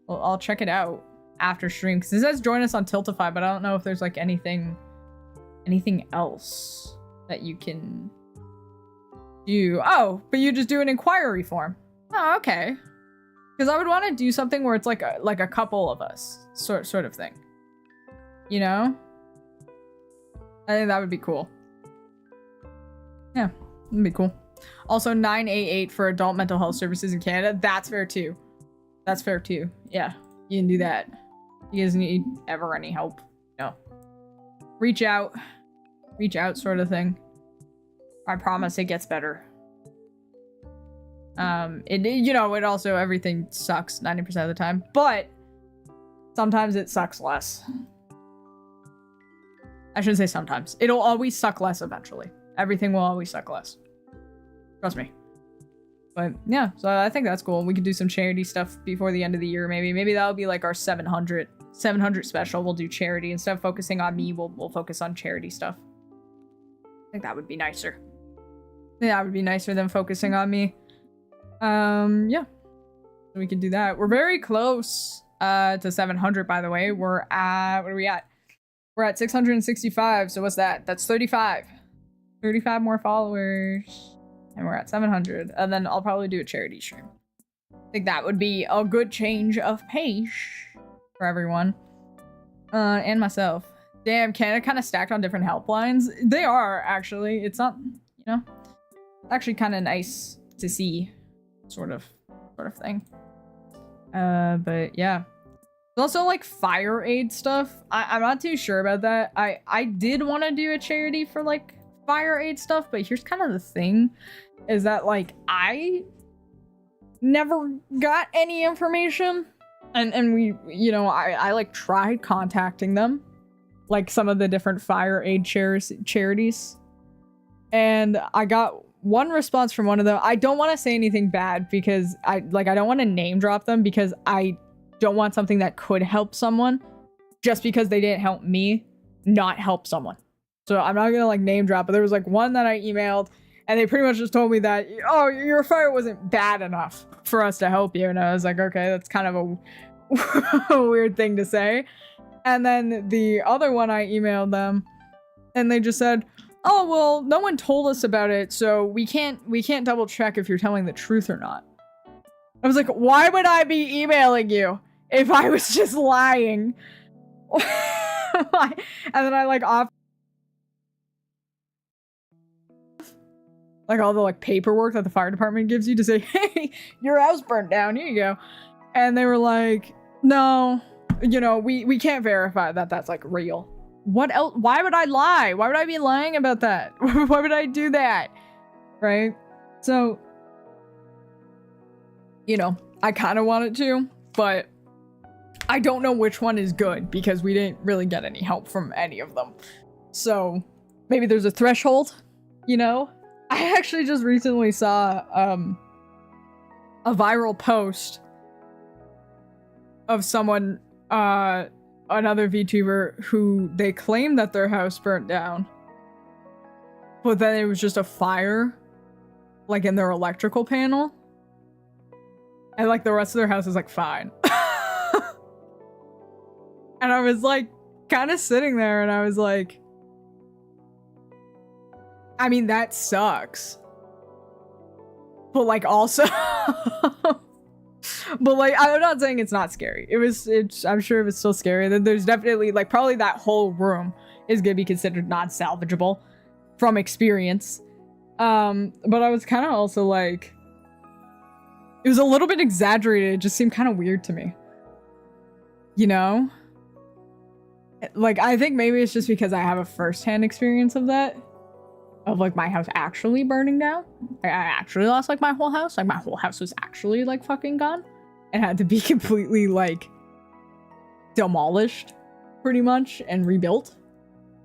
Well, I'll check it out after stream because it says join us on Tiltify, but I don't know if there's like anything else that you can do. Oh, but you just do an inquiry form. Oh, okay. Because I would want to do something where it's like a couple of us sort of thing. You know? I think that would be cool. Yeah, that'd be cool. Also, 988 for adult mental health services in Canada. That's fair too. That's fair too. Yeah, you can do that. You guys need ever any help? No. Reach out sort of thing. I promise it gets better. You know, it also, everything sucks 90% of the time, but sometimes it sucks less. I shouldn't say sometimes. It'll always suck less eventually. Everything will always suck less. Trust me. But yeah, so I think that's cool. We could do some charity stuff before the end of the year, maybe. Maybe that'll be like our 700 special. We'll do charity. Instead of focusing on me, we'll focus on charity stuff. I think that would be nicer. Yeah, that would be nicer than focusing on me. Yeah. We can do that. We're very close to 700, by the way. We're at, what are we at? We're at 665, so what's that? That's 35. 35 more followers. And we're at 700. And then I'll probably do a charity stream. I think that would be a good change of pace for everyone. And myself. Damn, Canada kind of stacked on different helplines. They are, actually. It's not, you know, actually kind of nice to see, sort of thing. But yeah. There's also like fire aid stuff. I'm not too sure about that. I did want to do a charity for like fire aid stuff, but here's kind of the thing, is that like I never got any information, and we, you know, I like tried contacting them, like some of the different fire aid charities, and I got one response from one of them. I don't want to say anything bad because I don't want to name drop them, because I don't want something that could help someone just because they didn't help me not help someone. So I'm not gonna like name drop, but there was like one that I emailed and they pretty much just told me that, oh, your fire wasn't bad enough for us to help you. And I was like, okay, that's kind of a weird thing to say. And then the other one, I emailed them and they just said, oh, well, no one told us about it, so we can't double check if you're telling the truth or not. I was like, why would I be emailing you if I was just lying? And then I like off like all the like paperwork that the fire department gives you to say, hey, your house burnt down, here you go. And they were like, no, you know, we can't verify that that's like real. What else? Why would I lie? Why would I be lying about that? Why would I do that? Right? So, you know, I kind of wanted to, but I don't know which one is good because we didn't really get any help from any of them. So maybe there's a threshold, you know? I actually just recently saw a viral post of someone, another VTuber, who they claimed that their house burnt down, but then it was just a fire like in their electrical panel, and like the rest of their house is like fine. And I was like kind of sitting there and I was like, I mean, that sucks, but like also but like, I'm not saying it's not scary. I'm sure it was still scary. That there's definitely like probably that whole room is gonna be considered non-salvageable from experience. But I was kind of also like, it was a little bit exaggerated. It just seemed kind of weird to me, you know? Like, I think maybe it's just because I have a first-hand experience of that, of like my house actually burning down. I actually lost like my whole house. Like my whole house was actually like fucking gone and had to be completely like demolished pretty much and rebuilt.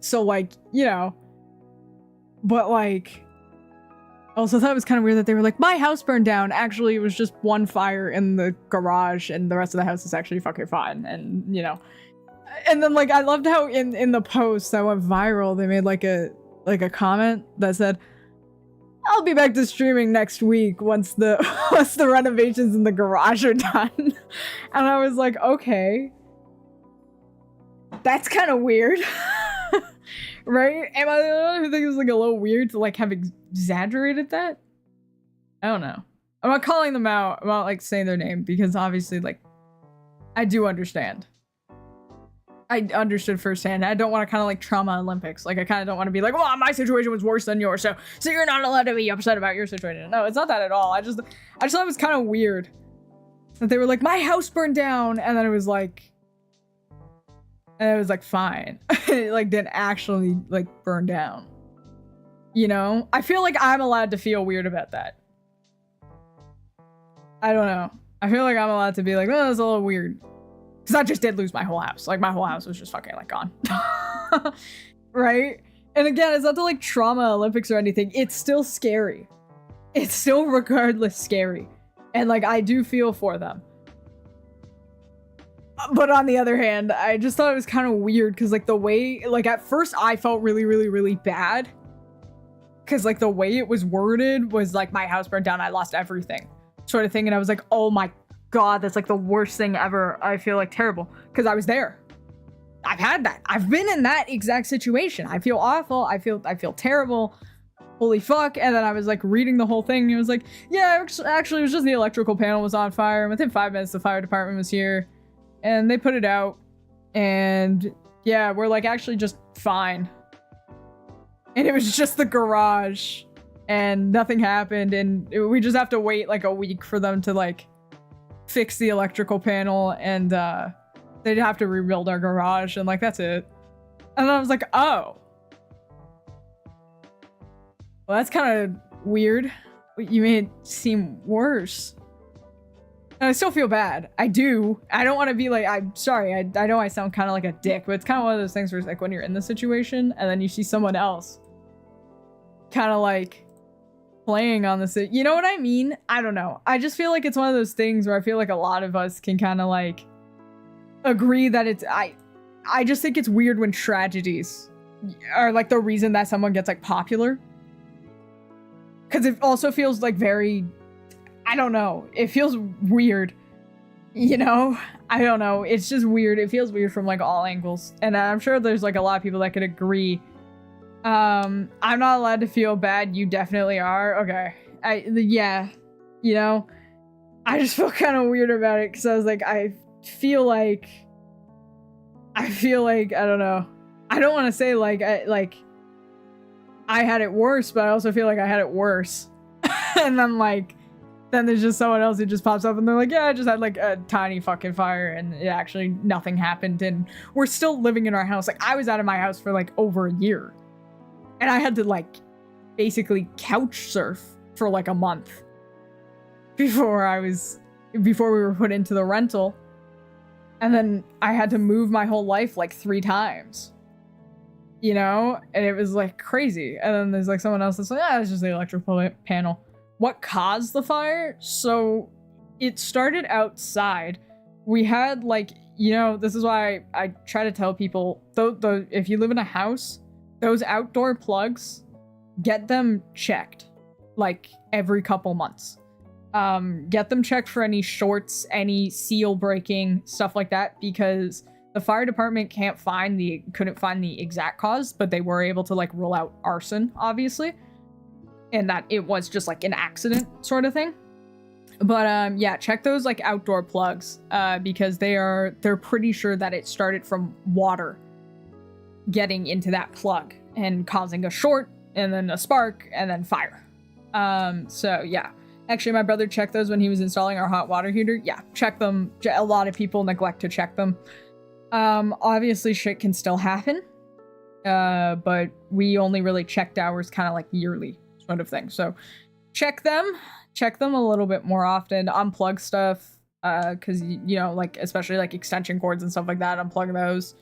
So like, you know, but like, also thought it was kind of weird that they were like, my house burned down. Actually, it was just one fire in the garage and the rest of the house is actually fucking fine. And, you know, and then like, I loved how in the post that went viral, they made like a comment that said, I'll be back to streaming next week once the renovations in the garage are done. And I was like, okay, that's kind of weird. Right? Am I the only one who thinks it was like a little weird to like have exaggerated that? I don't know. I'm not calling them out. I'm not like saying their name because obviously like I do understand. I understood firsthand. I don't want to kind of like trauma Olympics. Like I kind of don't want to be like, well, my situation was worse than yours, so you're not allowed to be upset about your situation. No, it's not that at all. I just thought it was kind of weird that they were like, my house burned down, and then it was like fine. It like didn't actually like burn down. You know? I feel like I'm allowed to feel weird about that. I don't know. I feel like I'm allowed to be like, oh, that's a little weird. Because I just did lose my whole house. Like, my whole house was just fucking, like, gone. Right? And again, it's not the, like, trauma Olympics or anything. It's still scary. It's still regardless scary. And, like, I do feel for them. But on the other hand, I just thought it was kind of weird. Because, like, the way... Like, at first, I felt really, really, really bad. Because, like, the way it was worded was, like, my house burned down, I lost everything. Sort of thing. And I was like, oh my God, that's like the worst thing ever. I feel like terrible because I was there. I've had that. I've been in that exact situation. I feel awful. I feel terrible. Holy fuck. And then I was like reading the whole thing. And it was like, yeah, actually it was just the electrical panel was on fire. And within 5 minutes, the fire department was here and they put it out. And yeah, we're like actually just fine. And it was just the garage and nothing happened. And we just have to wait like a week for them to like fix the electrical panel. And they'd have to rebuild our garage. And like, that's it. And then I was like, oh. Well, that's kind of weird. You made it seem worse. And I still feel bad. I do. I don't want to be like, I'm sorry. I know I sound kind of like a dick, but it's kind of one of those things where it's like when you're in the situation and then you see someone else kind of like playing on this. You know what I mean? I don't know. I just feel like it's one of those things where I feel like a lot of us can kind of like agree that it's, I just think it's weird when tragedies are like the reason that someone gets like popular. Because it also feels like very, I don't know. It feels weird. You know? I don't know. It's just weird. It feels weird from like all angles. And I'm sure there's like a lot of people that could agree. I'm not allowed to feel bad. You definitely are. Okay. Yeah. You know? I just feel kind of weird about it because I was like, I feel like, I don't know. I don't want to say like, I had it worse, but I also feel like I had it worse. And then like, then there's just someone else who just pops up and they're like, yeah, I just had like a tiny fucking fire and it actually nothing happened. And we're still living in our house. Like I was out of my house for like over a year and I had to like basically couch surf for like a month before we were put into the rental. And then I had to move my whole life like 3 times. You know, and it was like crazy. And then there's like someone else that's like, ah, it's just the electrical panel. What caused the fire? So it started outside. We had like, you know, this is why I try to tell people, though, if you live in a house, those outdoor plugs, get them checked like every couple months. Get them checked for any shorts, any seal breaking, stuff like that, because the fire department couldn't find the exact cause, but they were able to like rule out arson, obviously, and that it was just like an accident sort of thing. But yeah, check those like outdoor plugs because they're pretty sure that it started from water getting into that plug and causing a short and then a spark and then fire. So yeah, actually my brother checked those when he was installing our hot water heater. Yeah, check them. A lot of people neglect to check them. Obviously shit can still happen, but we only really checked ours kind of like yearly sort of thing. So check them a little bit more often, unplug stuff, cause you know, like, especially like extension cords and stuff like that, unplug those.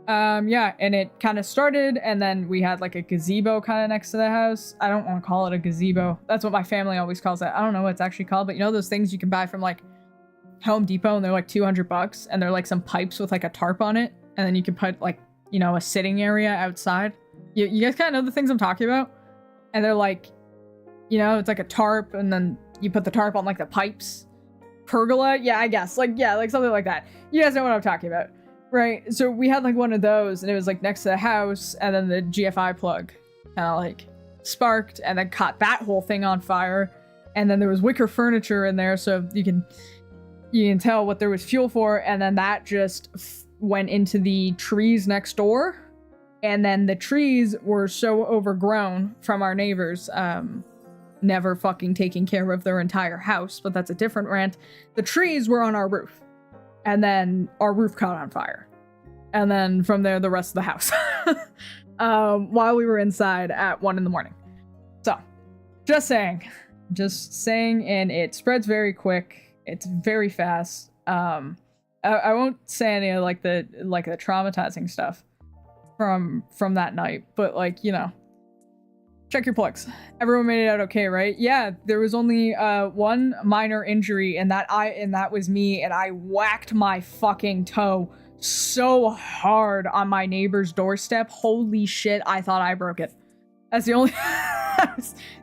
Yeah, and it kind of started, and then we had like a gazebo kind of next to the house. I don't want to call it a gazebo. That's what my family always calls it. I don't know what it's actually called, but you know those things you can buy from like Home Depot and they're like $200 and they're like some pipes with like a tarp on it, and then you can put like, you know, a sitting area outside. You guys kind of know the things I'm talking about, and they're like, you know, it's like a tarp and then you put the tarp on like the pipes. Pergola, yeah, I guess, like, yeah, like something like that. You guys know what I'm talking about, right? So we had like one of those and it was like next to the house, and then the GFI plug kind of like sparked and then caught that whole thing on fire. And then there was wicker furniture in there, so you can tell what there was fuel for, and then that just went into the trees next door, and then the trees were so overgrown from our neighbors never fucking taking care of their entire house, but that's a different rant. The trees were on our roof, and then our roof caught on fire, and then from there the rest of the house while we were inside at 1 a.m. So just saying, and it spreads very quick. It's very fast. I won't say any of like the traumatizing stuff from that night, but like, you know, check your plugs. Everyone made it out okay, right? Yeah, there was only one minor injury, and that was me, and I whacked my fucking toe so hard on my neighbor's doorstep. Holy shit, I thought I broke it. That's the only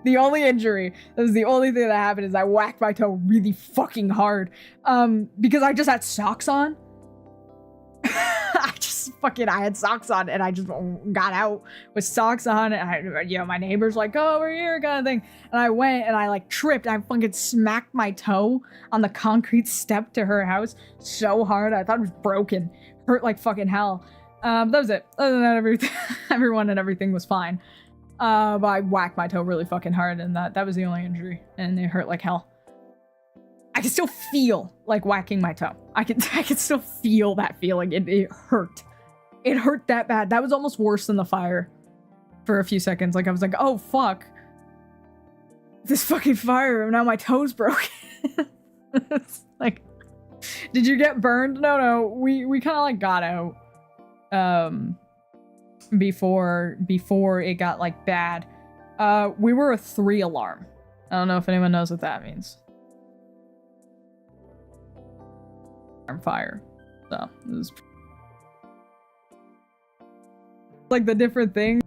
the only injury. That was the only thing that happened, is I whacked my toe really fucking hard. Because I just had socks on. I just I had socks on and I just got out with socks on and my neighbor's like, oh, we're here kind of thing. And I went and I like tripped. I fucking smacked my toe on the concrete step to her house so hard. I thought it was broken. Hurt like fucking hell. That was it. Other than that, everyone and everything was fine. But I whacked my toe really fucking hard and that was the only injury and it hurt like hell. I can still feel like whacking my toe. I can still feel that feeling. It hurt. It hurt that bad. That was almost worse than the fire for a few seconds. Like I was like, oh fuck. This fucking fire, now my toe's broken. It's like, did you get burned? No. We kind of like got out before it got like bad. We were a 3 alarm. I don't know if anyone knows what that means. Fire. So it was like the different thing.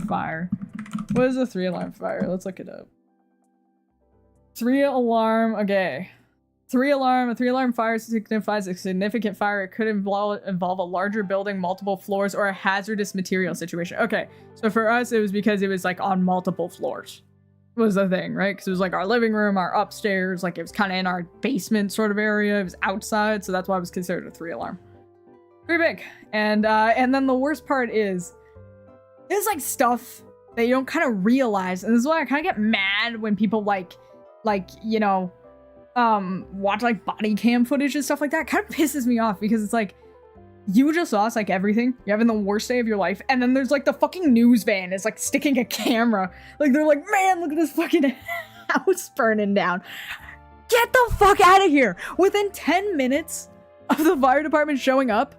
Fire. What is a 3 alarm fire? Let's look it up. 3 alarm. Okay. 3 alarm. A 3 alarm fire signifies a significant fire. It could involve a larger building, multiple floors, or a hazardous material situation. Okay. So for us, it was because it was like on multiple floors. Was the thing, right? Because it was like our living room, our upstairs, like it was kind of in our basement sort of area. It was outside, so that's why it was considered a 3 alarm. Pretty big. And then the worst part is there's like stuff that you don't kind of realize, and this is why I kind of get mad when people watch like body cam footage and stuff like that. It kind of pisses me off because it's like you just lost like everything. You're having the worst day of your life. And then there's like the fucking news van is like sticking a camera. Like they're like, man, look at this fucking house burning down. Get the fuck out of here. Within 10 minutes of the fire department showing up,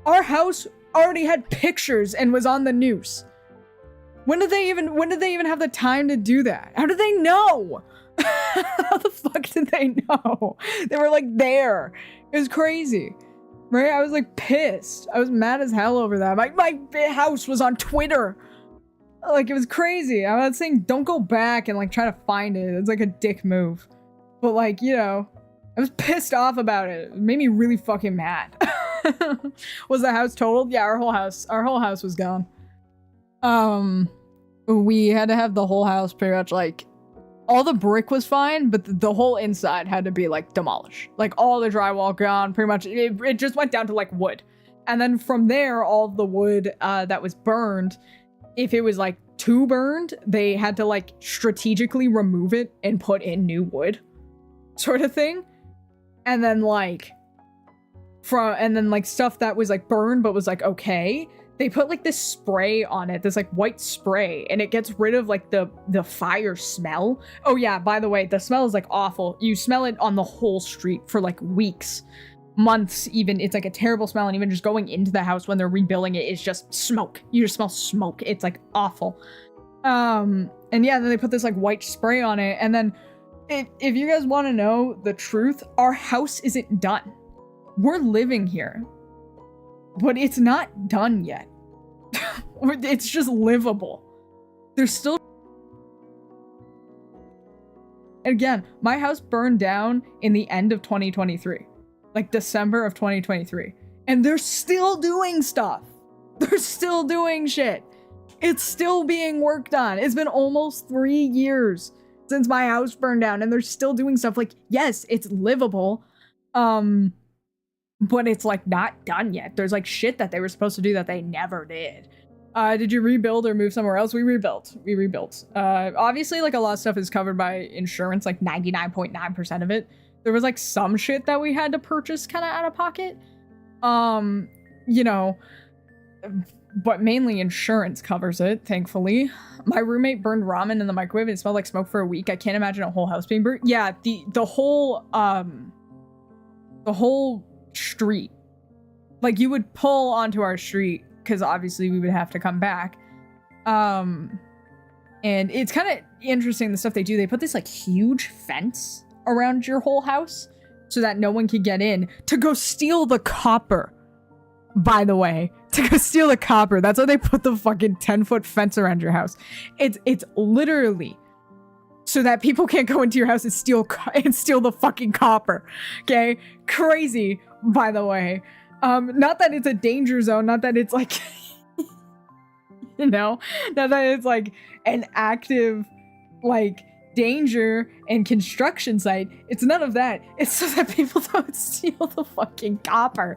our house already had pictures and was on the news. When did they even have the time to do that? How did they know? How the fuck did they know? They were like there. It was crazy. Right? I was like pissed. I was mad as hell over that. My house was on Twitter. Like it was crazy. I was saying don't go back and like try to find it. It's like a dick move. But like, I was pissed off about it. It made me really fucking mad. Was the house totaled? Yeah, our whole house was gone. We had to have the whole house pretty much like all the brick was fine, but the whole inside had to be like demolished. Like all the drywall gone, pretty much. It just went down to like wood. And then from there, all the wood that was burned, if it was like too burned, they had to like strategically remove it and put in new wood sort of thing. And then like stuff that was like burned but was like okay, they put like this spray on it, this like white spray, and it gets rid of like the fire smell. Oh yeah, by the way, the smell is like awful. You smell it on the whole street for like weeks, months even. It's like a terrible smell, and even just going into the house when they're rebuilding it is just smoke. You just smell smoke. It's like awful. And yeah, then they put this like white spray on it, and then if you guys want to know the truth, our house isn't done. We're living here, but it's not done yet. It's just livable. There's still... Again, my house burned down in the end of 2023. Like December of 2023. And they're still doing stuff. They're still doing shit. It's still being worked on. It's been almost 3 years since my house burned down, and they're still doing stuff. Like, yes, it's livable. But it's like not done yet. There's like shit that they were supposed to do that they never did. Did you rebuild or move somewhere else? We rebuilt. Obviously like a lot of stuff is covered by insurance, like 99.9% of it. There was like some shit that we had to purchase kind of out of pocket. But mainly insurance covers it, thankfully. My roommate burned ramen in the microwave and it smelled like smoke for a week. I can't imagine a whole house being burnt. Yeah, the whole street, like you would pull onto our street because obviously we would have to come back, and it's kind of interesting the stuff they do. They put this like huge fence around your whole house so that no one could get in to go steal the copper. By the way, to go steal the copper. That's why they put the fucking 10-foot fence around your house. It's literally so that people can't go into your house and steal the fucking copper. Okay, crazy. by the way. Not that it's a danger zone, not that it's like, you know, not that it's like an active, like, danger and construction site. It's none of that. It's so that people don't steal the fucking copper.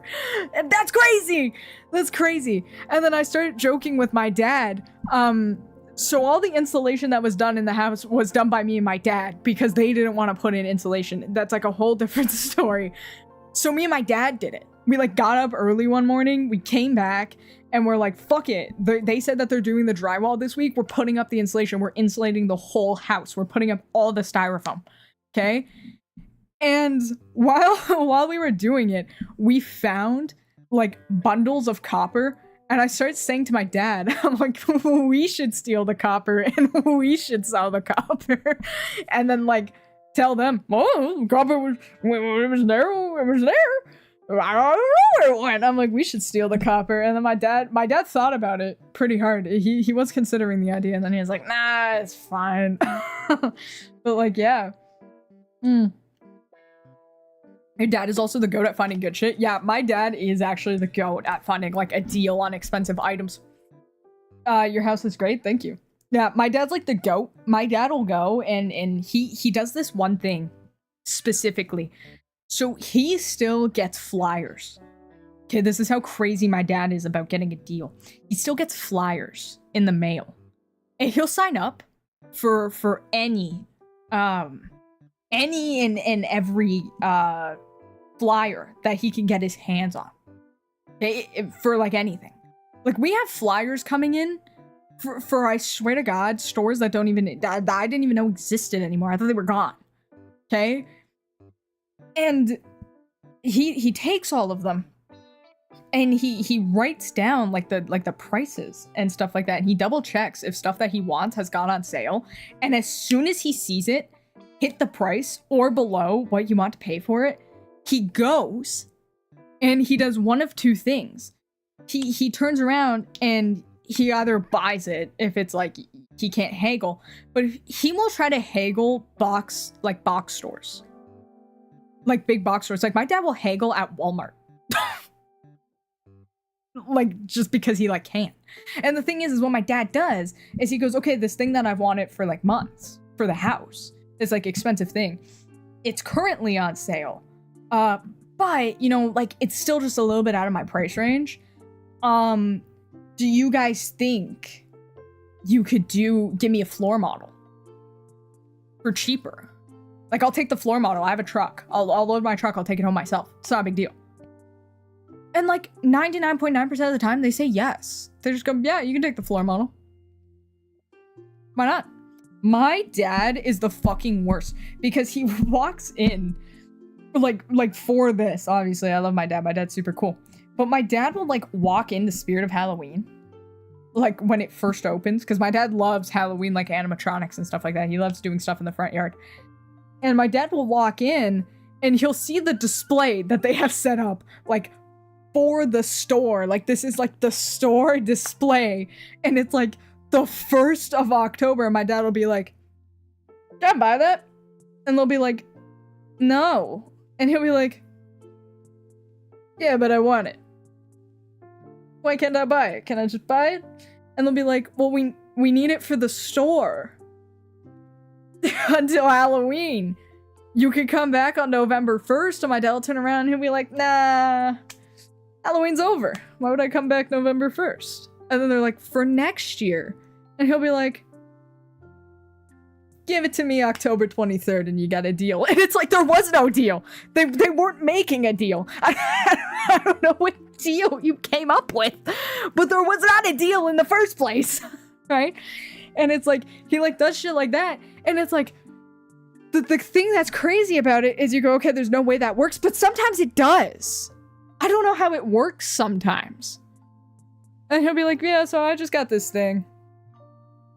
And that's crazy. That's crazy. And then I started joking with my dad. So all the insulation that was done in the house was done by me and my dad because they didn't want to put in insulation. That's like a whole different story. So me and my dad did it. We like got up early one morning, we came back, and we're like, fuck it. They said that they're doing the drywall this week. We're putting up the insulation. We're insulating the whole house. We're putting up all the styrofoam. Okay? And while we were doing it, we found like bundles of copper. And I started saying to my dad, I'm like, we should steal the copper and we should sell the copper. And then like tell them, oh, copper was there. It was there. I don't know where it went. I'm like, we should steal the copper. And then my dad thought about it pretty hard. He was considering the idea, and then he was like, nah, it's fine. But like, yeah. Your dad is also the goat at finding good shit. Yeah, my dad is actually the goat at finding like a deal on expensive items. Your house is great, thank you. Yeah, my dad's like the goat. My dad will go and he does this one thing specifically. So he still gets flyers. Okay, this is how crazy my dad is about getting a deal. He still gets flyers in the mail. And he'll sign up for any and every flyer that he can get his hands on. Okay, for like anything. Like we have flyers coming in for I swear to God, stores that that I didn't even know existed anymore. I thought they were gone. Okay? And he takes all of them and he writes down like the prices and stuff like that. And he double checks if stuff that he wants has gone on sale. And as soon as he sees it hit the price or below what you want to pay for it, he goes and he does one of two things. He turns around and he either buys it if it's like he can't haggle, but he will try to haggle box stores. Like big box stores. Like my dad will haggle at Walmart. Like just because he like can. And the thing is what my dad does is he goes, okay, this thing that I've wanted for like months for the house, this like expensive thing, it's currently on sale. But you know, like it's still just a little bit out of my price range. Do you guys think you could give me a floor model for cheaper? Like, I'll take the floor model. I have a truck. I'll load my truck. I'll take it home myself. It's not a big deal. And, like, 99.9% of the time, they say yes. They just go, yeah, you can take the floor model. Why not? My dad is the fucking worst. Because he walks in, like for this, obviously. I love my dad. My dad's super cool. But my dad will, like, walk in the spirit of Halloween. Like, when it first opens. Because my dad loves Halloween, like, animatronics and stuff like that. He loves doing stuff in the front yard. And my dad will walk in and he'll see the display that they have set up, like, for the store. Like, this is, like, the store display. And it's, like, the 1st of October. My dad will be like, can I buy that? And they'll be like, no. And he'll be like, yeah, but I want it. Why can't I buy it? Can I just buy it? And they'll be like, well, we need it for the store. Until Halloween. You could come back on November 1st and my dad will turn around and he'll be like, nah, Halloween's over. Why would I come back November 1st? And then they're like, for next year. And he'll be like, give it to me October 23rd and you got a deal. And it's like, there was no deal. They weren't making a deal. I don't know what deal you came up with, but there was not a deal in the first place. Right? And it's like, he like does shit like that. And it's like, the thing that's crazy about it is you go, okay, there's no way that works, but sometimes it does. I don't know how it works sometimes. And he'll be like, yeah, so I just got this thing.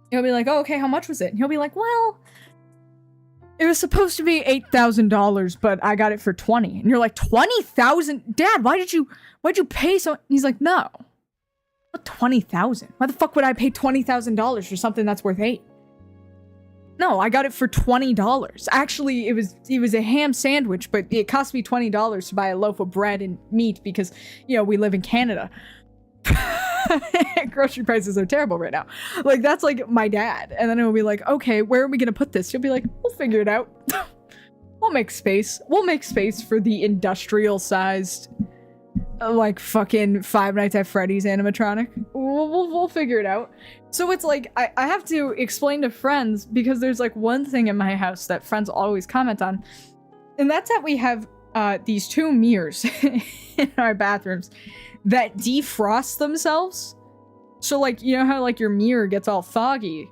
He'll be like, oh, okay, how much was it? And he'll be like, well, it was supposed to be $8,000, but I got it for 20. And you're like, 20,000? Dad, why'd you pay so? And he's like, no. What 20,000? Why the fuck would I pay $20,000 for something that's worth 8? No, I got it for $20. Actually, it was a ham sandwich, but it cost me $20 to buy a loaf of bread and meat because, you know, we live in Canada. Grocery prices are terrible right now. Like, that's like my dad. And then it'll be like, okay, where are we gonna put this? He'll be like, we'll figure it out. We'll make space. We'll make space for the industrial sized, like, fucking Five Nights at Freddy's animatronic. We'll figure it out. So it's like, I have to explain to friends, because there's like one thing in my house that friends always comment on, and that's that we have these two mirrors in our bathrooms that defrost themselves. So like, you know how like your mirror gets all foggy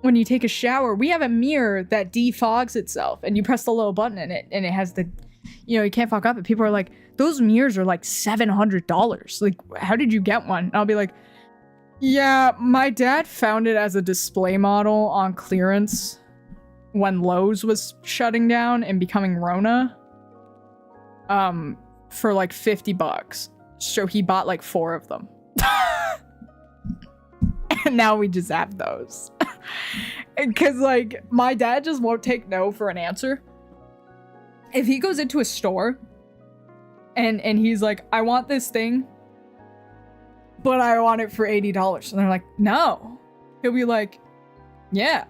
when you take a shower? We have a mirror that defogs itself, and you press the little button in it, and it has the, you know, you can't fog up. And people are like, those mirrors are like $700. Like, how did you get one? And I'll be like, yeah, my dad found it as a display model on clearance when Lowe's was shutting down and becoming Rona. For like $50. So he bought like 4 of them. And now we just have those. Because like, my dad just won't take no for an answer. If he goes into a store and he's like, I want this thing, but I want it for $80. And they're like, no. He'll be like, yeah,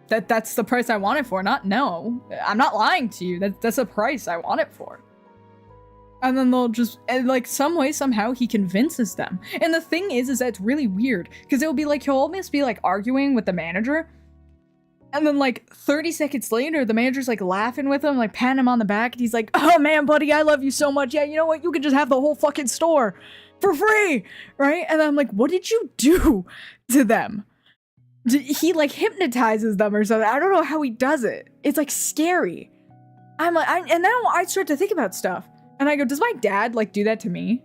that's the price I want it for. Not no. I'm not lying to you. That's the price I want it for. And then they'll just, and like, some way, somehow, he convinces them. And the thing is that it's really weird. Because it'll be like, he'll almost be like arguing with the manager. And then like 30 seconds later, the manager's like laughing with him, like patting him on the back. And he's like, oh man, buddy, I love you so much. Yeah, you know what? You can just have the whole fucking store for free, right? And I'm like, what did you do to them? He like hypnotizes them or something. I don't know how he does it. It's like scary. I'm like, and now I start to think about stuff. And I go, does my dad, like, do that to me?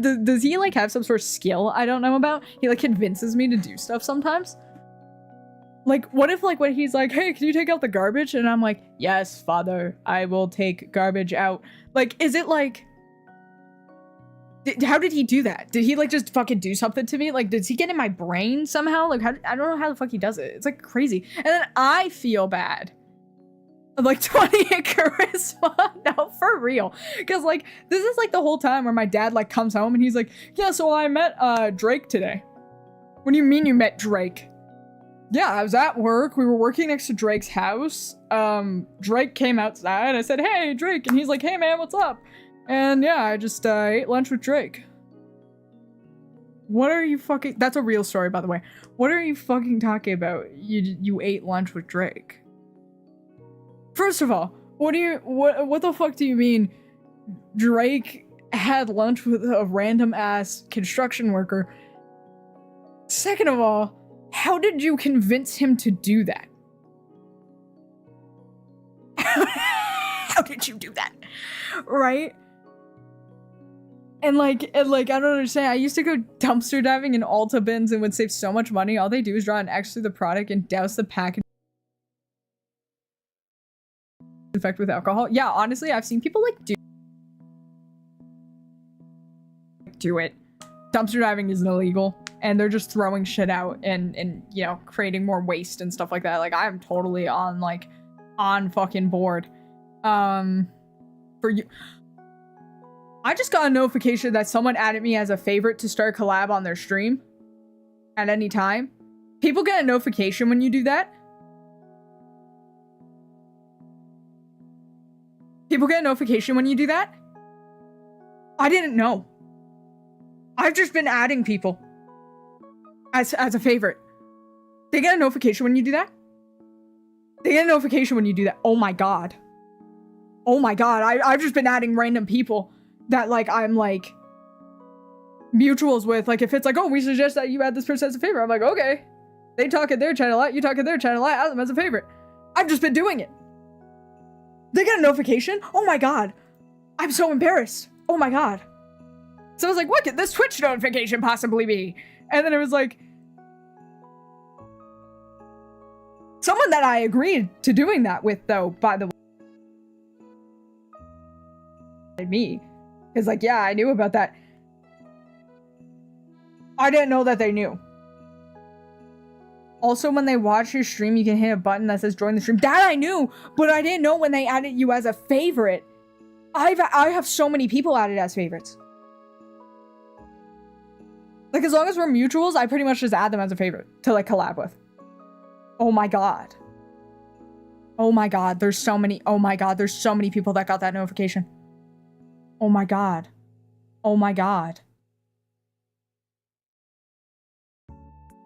Does he, like, have some sort of skill I don't know about? He, like, convinces me to do stuff sometimes? Like, what if, like, when he's like, hey, can you take out the garbage? And I'm like, yes, father, I will take garbage out. Like, is it, like... how did he do that? Did he, like, just fucking do something to me? Like, does he get in my brain somehow? Like, I don't know how the fuck he does it. It's, like, crazy. And then I feel bad. Like 20 in charisma. No, for real. Because like, this is like the whole time where my dad like comes home and he's like, yeah, so I met Drake today. What do you mean you met Drake? Yeah, I was at work. We were working next to Drake's house. Drake came outside. I said, hey, Drake. And he's like, hey man, what's up? And yeah, I just ate lunch with Drake. What are you fucking... That's a real story, by the way. What are you fucking talking about? You ate lunch with Drake? First of all, what the fuck do you mean Drake had lunch with a random ass construction worker? Second of all, how did you convince him to do that? How did you do that? Right? And like, I don't understand. I used to go dumpster diving in Ulta bins and would save so much money. All they do is draw an X through the product and douse the package effect with alcohol. Yeah, honestly, I've seen people like do it. Dumpster diving isn't illegal, and they're just throwing shit out and you know, creating more waste and stuff like that. Like, I'm totally on fucking board. For you, I just got a notification that someone added me as a favorite to start a collab on their stream at any time. People get a notification when you do that. People get a notification when you do that? I didn't know. I've just been adding people as a favorite. They get a notification when you do that? They get a notification when you do that. Oh my god. Oh my god. I've just been adding random people that like I'm like mutuals with. Like if it's like, oh, we suggest that you add this person as a favorite. I'm like, okay. They talk at their channel out, you talk at their channel out, add them as a favorite. I've just been doing it. They get a notification? Oh my god. I'm so embarrassed. Oh my god. So I was like, what could this Twitch notification possibly be? And then it was like, someone that I agreed to doing that with, though, by the way. Me. Because like, yeah, I knew about that. I didn't know that they knew. Also, when they watch your stream, you can hit a button that says join the stream. That I knew, but I didn't know when they added you as a favorite. I have so many people added as favorites. Like, as long as we're mutuals, I pretty much just add them as a favorite to, like, collab with. Oh my god. Oh my god, there's so many. Oh my god, there's so many people that got that notification. Oh my god. Oh my god.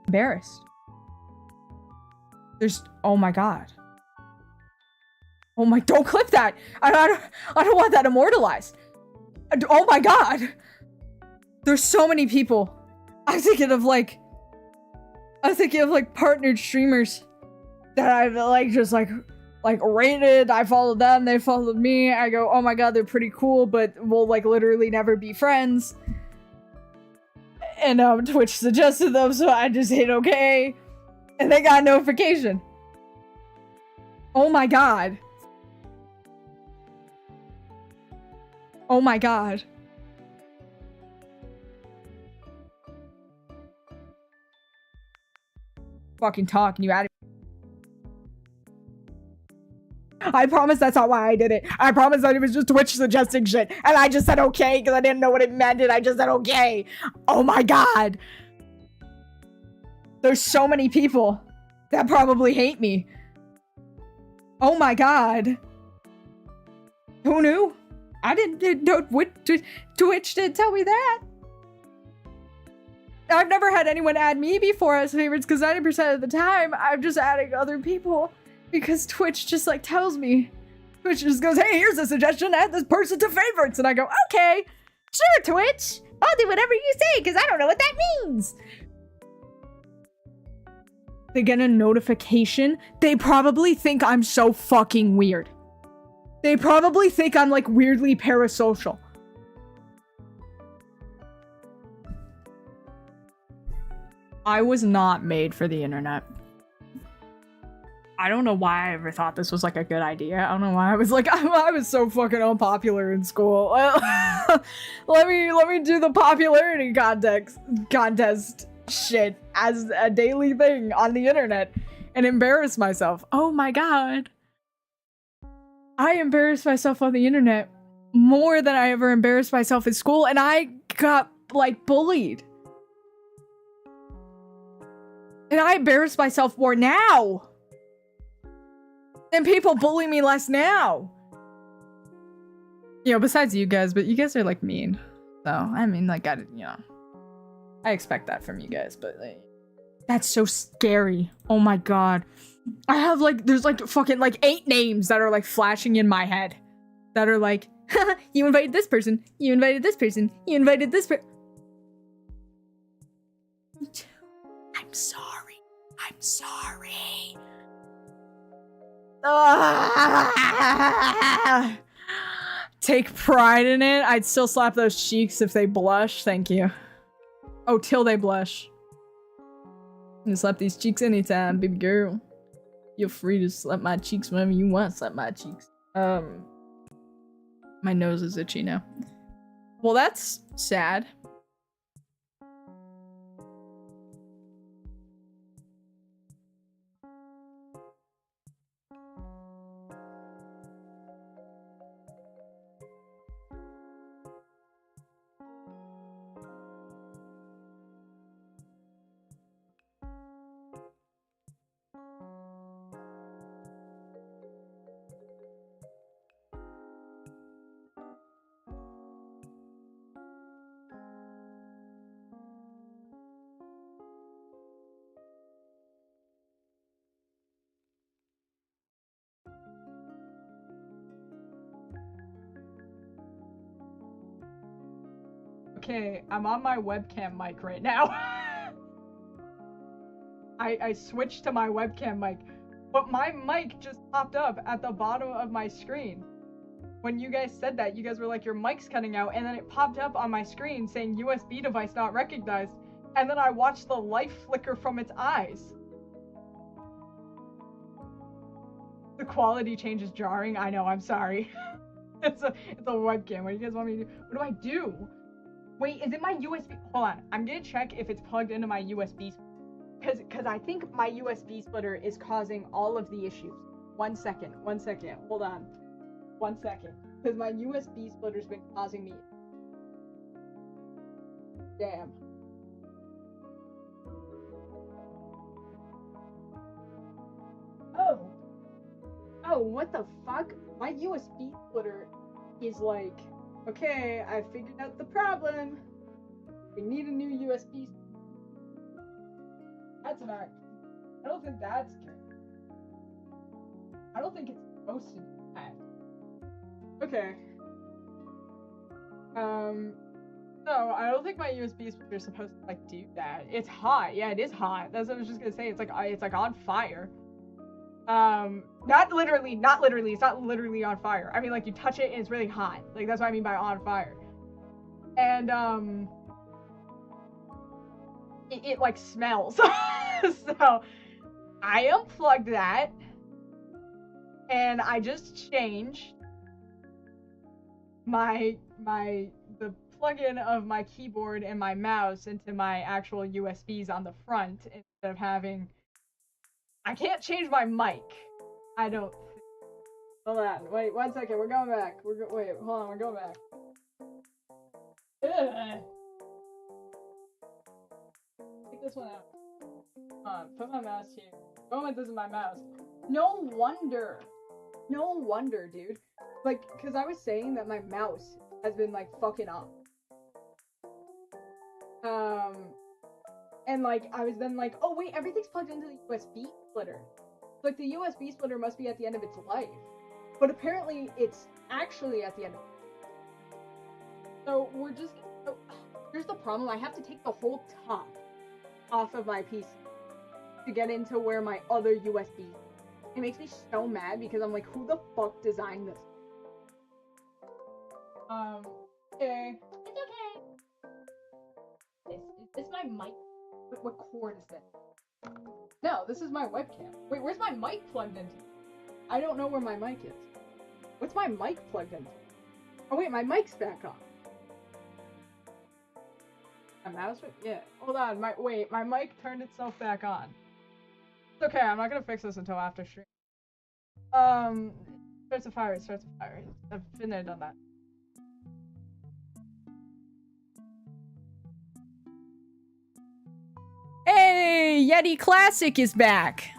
Embarrassed. There's, oh my god. Oh my, don't clip that. I don't want that immortalized. Oh my god. There's so many people. I'm thinking of like partnered streamers that I've like just like rated. I followed them, they followed me. I go, oh my god, they're pretty cool, but we'll like literally never be friends. And Twitch suggested them, so I just hit okay. And they got a notification. Oh my god. Oh my god. Fucking talk and you added. I promise that's not why I did it. I promise that it was just Twitch suggesting shit. And I just said okay because I didn't know what it meant and I just said okay. Oh my god. There's so many people that probably hate me. Oh my god. Who knew? I didn't know. Twitch didn't tell me that. I've never had anyone add me before as favorites because 90% of the time I'm just adding other people because Twitch just like tells me. Twitch just goes, hey, here's a suggestion, add this person to favorites. And I go, okay, sure, Twitch. I'll do whatever you say because I don't know what that means. They get a notification. They probably think I'm so fucking weird. They probably think I'm like weirdly parasocial. I was not made for the internet. I don't know why I ever thought this was like a good idea. I don't know why I was like, I was so fucking unpopular in school. let me do the popularity contest shit as a daily thing on the internet and embarrass myself. Oh my god. I embarrassed myself on the internet more than I ever embarrassed myself in school, and I got like bullied. And I embarrass myself more now. And people bully me less now. You know, besides you guys, but you guys are like mean. So, I mean, like, I expect that from you guys, but like, that's so scary. Oh my god. I have like, there's like fucking like 8 names that are like flashing in my head. That are like, you invited this person, you invited this person, you invited this person. I'm sorry. I'm sorry. Take pride in it. I'd still slap those cheeks if they blush. Thank you. Oh, till they blush. You can slap these cheeks anytime, baby girl. Feel free to slap my cheeks whenever you want. Slap my cheeks. My nose is itchy now. Well, that's sad. Okay, I'm on my webcam mic right now. I switched to my webcam mic, but my mic just popped up at the bottom of my screen. When you guys said that, you guys were like, your mic's cutting out, and then it popped up on my screen saying USB device not recognized, and then I watched the light flicker from its eyes. The quality change is jarring. I know, I'm sorry. It's a webcam. What do you guys want me to do? What do I do? Wait, is it my USB? Hold on. I'm gonna check if it's plugged into my USB. because I think my USB splitter is causing all of the issues. 1 second, hold on. 1 second. Because my USB splitter's been causing me. Damn. Oh, what the fuck? My USB splitter is like, okay, I figured out the problem. We need a new USB. That's not. I don't think that's good. I don't think it's supposed to do that. Okay. No, I don't think my USB splitter is supposed to like do that. It's hot. Yeah, it is hot. That's what I was just gonna say. It's like on fire. Not literally. It's not literally on fire. I mean, like you touch it and it's really hot. Like that's what I mean by on fire. And it like smells. So I unplugged that, and I just changed the plug-in of my keyboard and my mouse into my actual USBs on the front instead of having. I can't change my mic. I don't. Hold on. Wait 1 second. We're going back. Wait. Hold on. We're going back. Ugh. Take this one out. Hold on. Put my mouse here. Go with this is my mouse. No wonder, dude. Like, cause I was saying that my mouse has been like fucking up. And like I was then like, oh wait, everything's plugged into the USB splitter. Like the USB splitter must be at the end of its life, but apparently it's actually at the end of it. So we're just. So, here's the problem: I have to take the whole top off of my PC to get into where my other USB. It makes me so mad because I'm like, who the fuck designed this? Okay. It's okay. Is this my mic? What cord is this? No, this is my webcam. Wait, where's my mic plugged into? I don't know where my mic is. What's my mic plugged into? Oh wait, my mic's back on. My mouse? Yeah. Hold on. My mic turned itself back on. It's okay. I'm not gonna fix this until after stream. Starts a fire. I've been there, done that. Hey, Yeti Classic is back.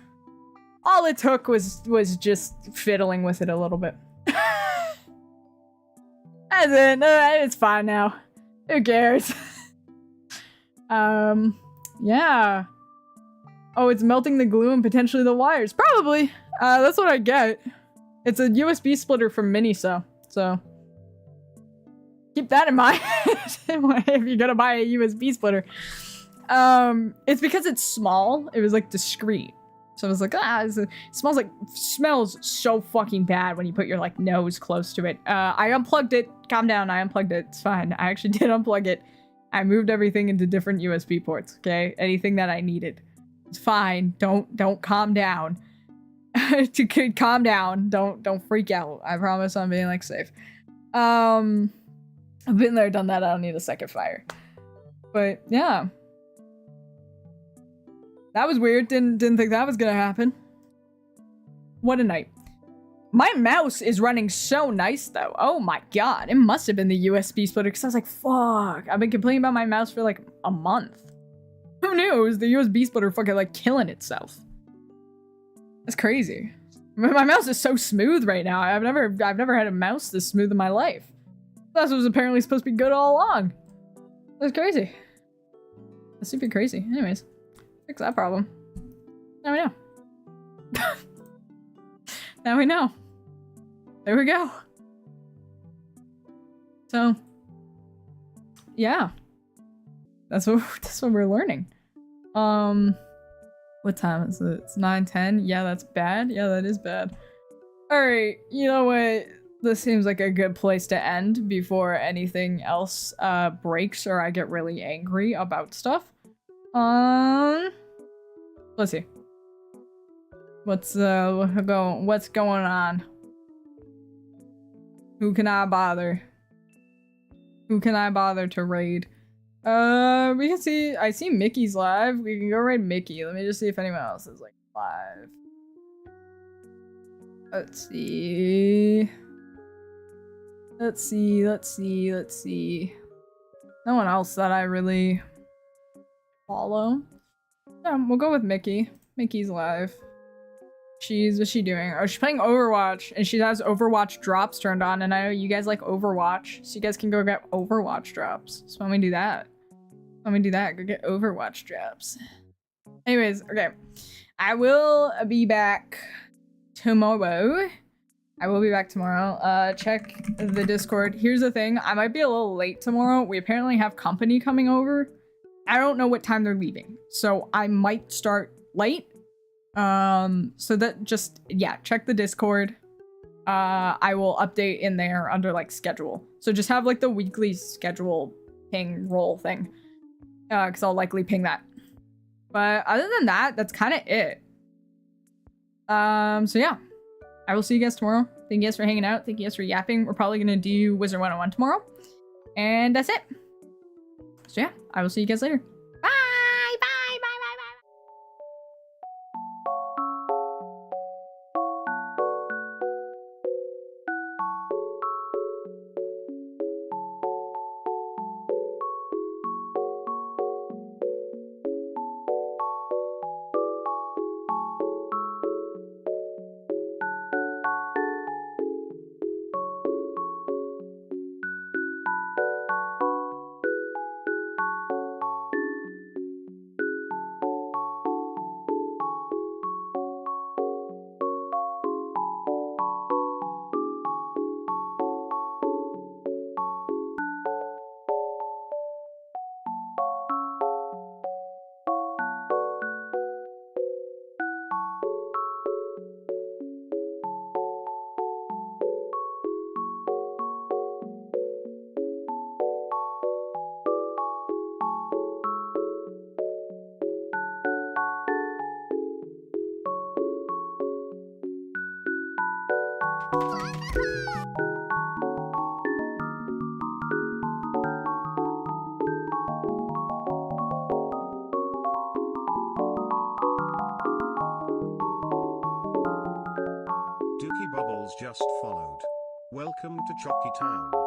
All it took was just fiddling with it a little bit. That's it. It's fine now. Who cares? Yeah. Oh, it's melting the glue and potentially the wires. Probably. That's what I get. It's a USB splitter from Miniso, so keep that in mind if you're gonna buy a USB splitter. It's because it's small. It was like discreet. So I was like, it smells so fucking bad when you put your like nose close to it. I unplugged it. Calm down. I unplugged it. It's fine. I actually did unplug it. I moved everything into different USB ports. Okay, anything that I needed. It's fine. Don't calm down. Calm down. Don't freak out. I promise I'm being like safe. I've been there, done that. I don't need a second fire. But yeah. That was weird. Didn't think that was gonna happen. What a night. My mouse is running so nice though. Oh my god. It must have been the USB splitter because I was like, fuck. I've been complaining about my mouse for like a month. Who knew? It was the USB splitter fucking like killing itself. That's crazy. My mouse is so smooth right now. I've never had a mouse this smooth in my life. This was apparently supposed to be good all along. That's crazy. That's super crazy. Anyways. Fix that problem. Now we know. Now we know. There we go. So, yeah. That's what we're learning. What time is it? It's 9:10. Yeah, that's bad. Yeah, that is bad. Alright, you know what? This seems like a good place to end before anything else breaks or I get really angry about stuff. Let's see. What's going on? Who can I bother? Who can I bother to raid? We can see. I see Mickey's live. We can go raid Mickey. Let me just see if anyone else is like live. Let's see. Let's see. No one else that I really follow. Yeah, we'll go with Mickey. Mickey's live. What's she doing? Oh, she's playing Overwatch, and she has Overwatch drops turned on, and I know you guys like Overwatch, so you guys can go get Overwatch drops. So when we do that, go get Overwatch drops. Anyways, okay. I will be back tomorrow. Check the Discord. Here's the thing. I might be a little late tomorrow. We apparently have company coming over. I don't know what time they're leaving, so I might start late. So that just, yeah, check the Discord. I will update in there under like schedule. So just have like the weekly schedule ping roll thing. Cause I'll likely ping that. But other than that, that's kind of it. So yeah, I will see you guys tomorrow. Thank you guys for hanging out. Thank you guys for yapping. We're probably gonna do Wizard 101 tomorrow. And that's it. So yeah, I will see you guys later. Dookie Bubbles just followed. Welcome to Chalky Town.